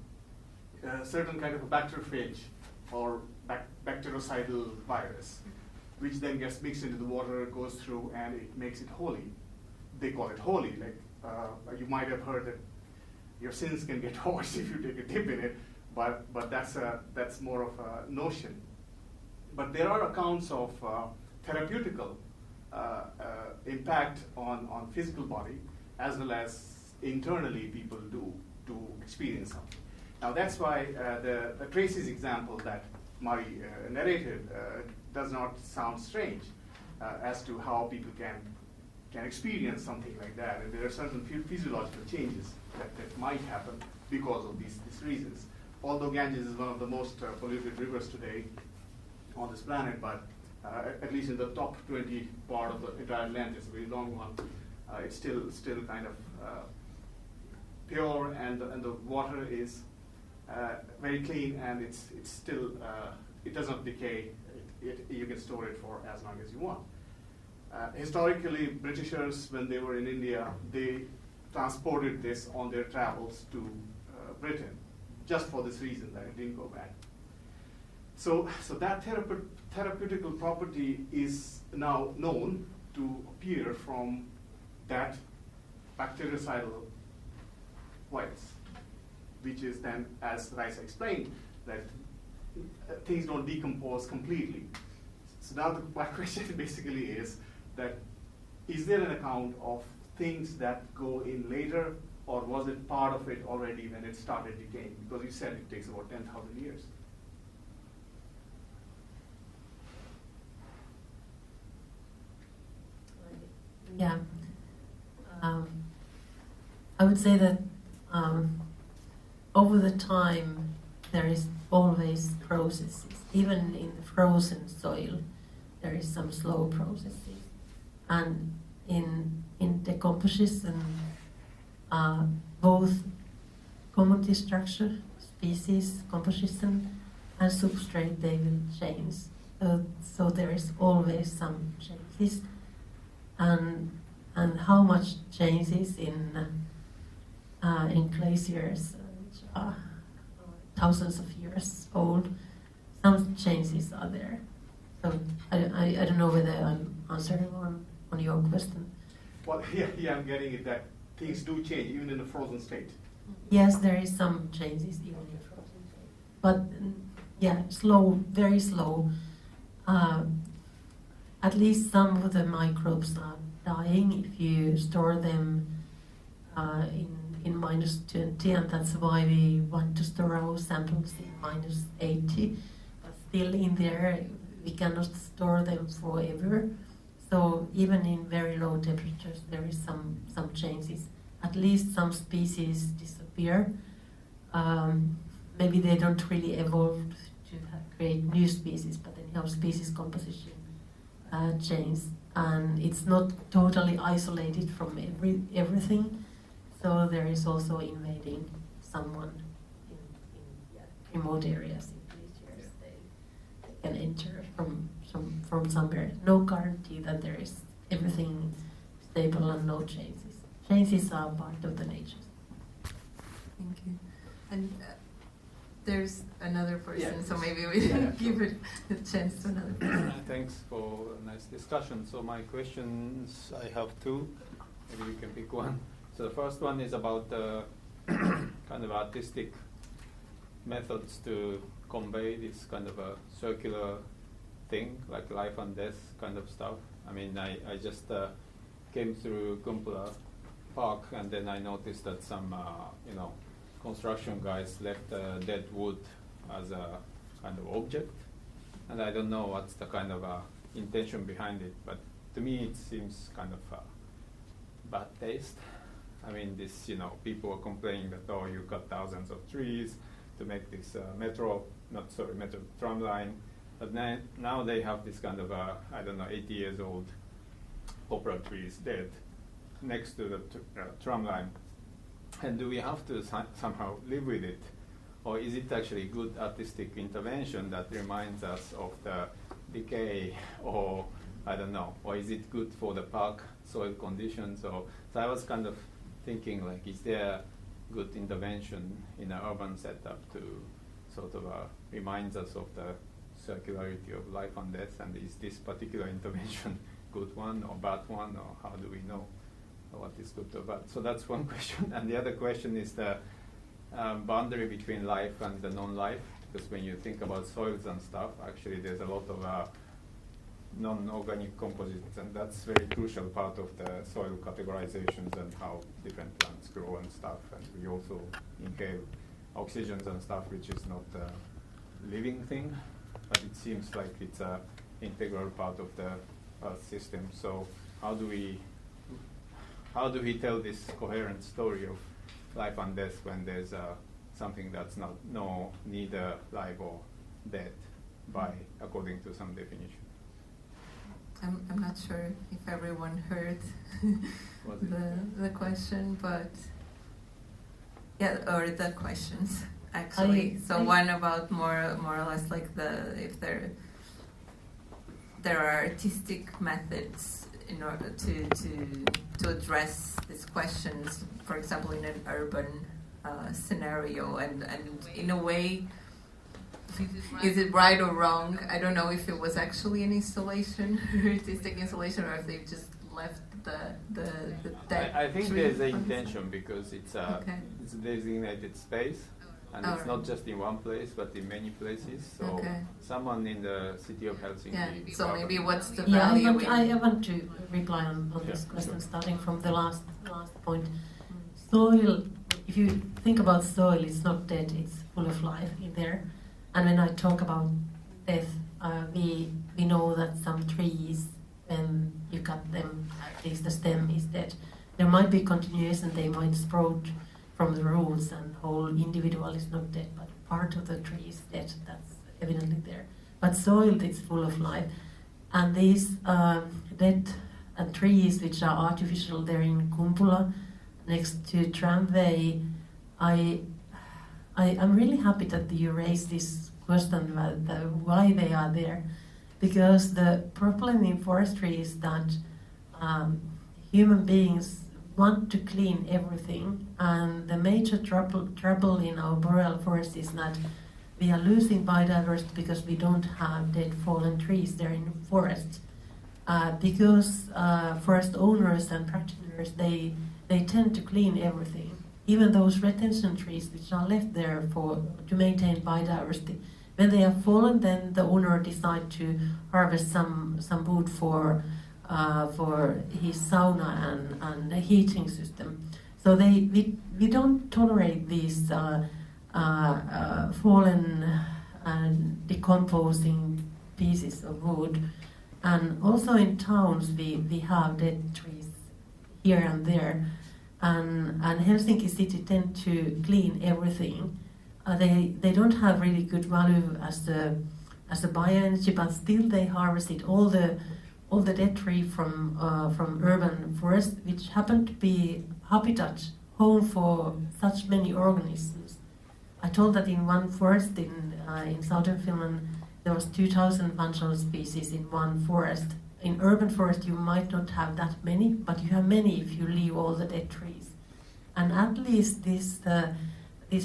a certain kind of a bacteriophage or bactericidal virus, which then gets mixed into the water, goes through, and it makes it holy. They call it holy. Like you might have heard that your sins can get washed if you take a dip in it, but that's more of a notion. But there are accounts of therapeutical impact on physical body, as well as internally people do to experience something. Now that's why the Tracy's example that Mari narrated does not sound strange as to how people can experience something like that. And there are certain physiological changes that might happen because of these reasons. Although Ganges is one of the most polluted rivers today on this planet, but at least in the top 20 part of the entire length, it's a very long one, it's still kind of pure, and the water is very clean, and it's still, it does not decay. You can store it for as long as you want. Historically, Britishers, when they were in India, they transported this on their travels to Britain, just for this reason that it didn't go bad. So that therapeutical property is now known to appear from that bactericidal virus, which is then, as Raisa explained, that things don't decompose completely. So now my question basically is that, is there an account of things that go in later, or was it part of it already when it started decaying? Because you said it takes about 10,000 years. Yeah. I would say that over the time there is always processes. Even in the frozen soil, there is some slow processes. And in decomposition, both community structure, species, composition, and substrate, they will change. So there is always some changes. And how much changes in glaciers, which are thousands of years old, some changes are there. So I don't know whether I'm answering on your question. Well, yeah, I'm getting it that things do change even in a frozen state. Yes, there is some changes even in frozen state, but yeah, slow, very slow. At least some of the microbes are dying if you store them in -20, and that's why we want to store our samples in -80. But still in there, we cannot store them forever. So even in very low temperatures, there is some changes. At least some species disappear. maybe they don't really evolve to create new species, but anyhow species composition changes, and it's not totally isolated from everything. So there is also invading someone in remote areas, in glaciers. They can enter from somewhere. No guarantee that there is everything stable and no changes. Changes are part of the nature. Thank you. And there's another person, Yeah. so maybe we give it a chance to another person. Thanks for a nice discussion. So my questions, I have two. Maybe you can pick one. So the first one is about kind of artistic methods to convey this kind of a circular thing, like life and death kind of stuff. I mean, I just came through Kumpula Park, and then I noticed that some, construction guys left dead wood as a kind of object, and I don't know what's the kind of intention behind it, but to me it seems kind of bad taste. I mean, this, people are complaining that, oh, you cut thousands of trees to make this metro tram line, but now they have this kind of 80 years old poplar trees dead next to the tram line. And do we have to somehow live with it? Or is it actually good artistic intervention that reminds us of the decay, or I don't know, or is it good for the park soil conditions? So I was kind of thinking, like, is there good intervention in an urban setup to sort of reminds us of the circularity of life and death, and is this particular intervention good one or bad one, or how do we know what is good or bad? So that's one question. And the other question is the boundary between life and the non-life, because when you think about soils and stuff, actually there's a lot of non-organic composites, and that's a very crucial part of the soil categorizations and how different plants grow and stuff. And we also inhale oxygens and stuff, which is not a living thing, but it seems like it's an integral part of the Earth system. So how do we tell this coherent story of life and death when there's something that's neither live or dead according to some definition? I'm not sure if everyone heard the question, but or the questions actually. One about more or less like if there are artistic methods in order to address these questions, for example, in an urban scenario, and in a way, is it right or wrong? I don't know if it was actually an installation, artistic installation, or if they just left the dead I think tree there's an intention, because it's a designated space, and it's not just in one place, but in many places. So someone in the city of Helsinki. Yeah. So maybe what's the value? I want to reply on this question, starting from the last point. Soil. If you think about soil, it's not dead; it's full of life in there. And when I talk about death, we know that some trees, when you cut them, at least the stem is dead. There might be continuation; they might sprout from the roots, and whole individual is not dead, but part of the tree is dead. That's evidently there. But soil is full of life, and these dead trees, which are artificial, they're in Kumpula, next to tramway. I'm really happy that you raised this question about why they are there, because the problem in forestry is that human beings want to clean everything, and the major trouble in our boreal forest is that we are losing biodiversity because we don't have dead fallen trees there in the forest. Because forest owners and practitioners, they tend to clean everything. Even those retention trees which are left there to maintain biodiversity, when they have fallen, then the owner decides to harvest some wood for his sauna and a heating system. So we don't tolerate these fallen and decomposing pieces of wood. And also in towns we have dead trees here and there. and Helsinki city tend to clean everything. They don't have really good value as the bioenergy, but still they harvested all the dead tree from urban forest, which happened to be habitat home for such many organisms. I told that in one forest in southern Finland there was 2,000 functional species in one forest. In urban forest you might not have that many, but you have many if you leave all the dead trees. And at least these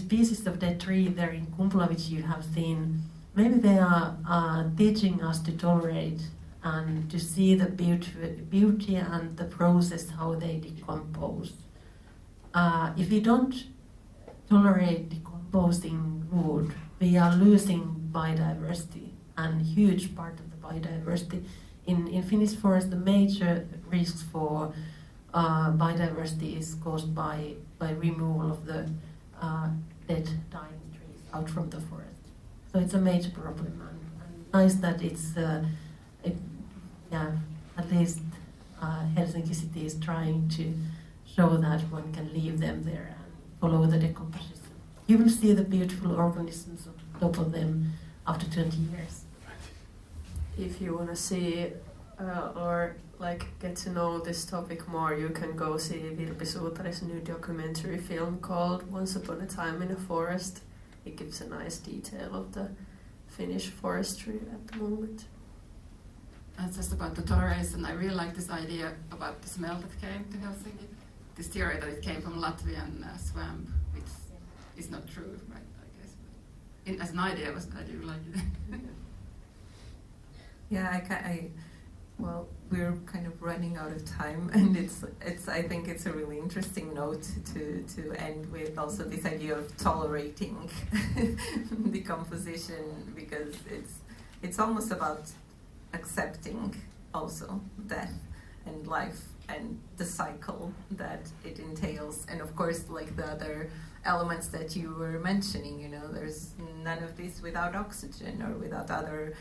pieces of dead tree there in Kumpula, which you have seen, maybe they are teaching us to tolerate and to see the beauty and the process how they decompose. If we don't tolerate decomposing wood, we are losing biodiversity, and huge part of the biodiversity. In Finnish forest, the major risks for biodiversity is caused by removal of the dead, dying trees out from the forest. So it's a major problem, and nice that at least Helsinki city is trying to show that one can leave them there and follow the decomposition. You will see the beautiful organisms on top of them after 20 years. If you want to see or get to know this topic more, you can go see Virpi Suutari's new documentary film called Once Upon a Time in a Forest. It gives a nice detail of the Finnish forestry at the moment. And just about the toleration, I really like this idea about the smell that came to Helsinki. This theory that it came from Latvian swamp, which is not true, right? I guess. But as an idea, I do like it. Yeah, well, we're kind of running out of time, and I think it's a really interesting note to end with, also this idea of tolerating decomposition, because it's almost about accepting also death and life and the cycle that it entails, and of course the other elements that you were mentioning, there's none of this without oxygen or without other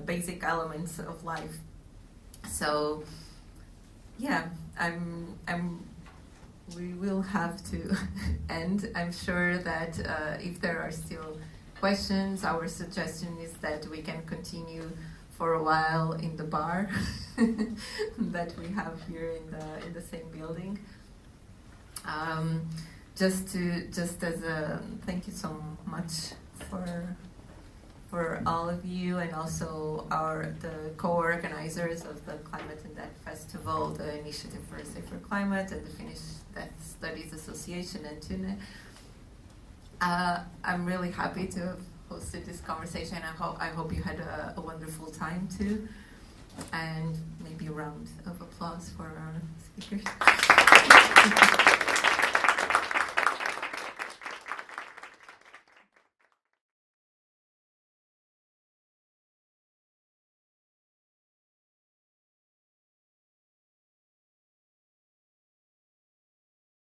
basic elements of life. So yeah, we will have to end. I'm sure that if there are still questions, our suggestion is that we can continue for a while in the bar that we have here in the same building. Just as a thank you so much for all of you, and also the co-organizers of the Climate and Death Festival, the Initiative for a Safer Climate, and the Finnish Death Studies Association and Tune. I'm really happy to have hosted this conversation. I hope you had a wonderful time too, and maybe a round of applause for our speakers.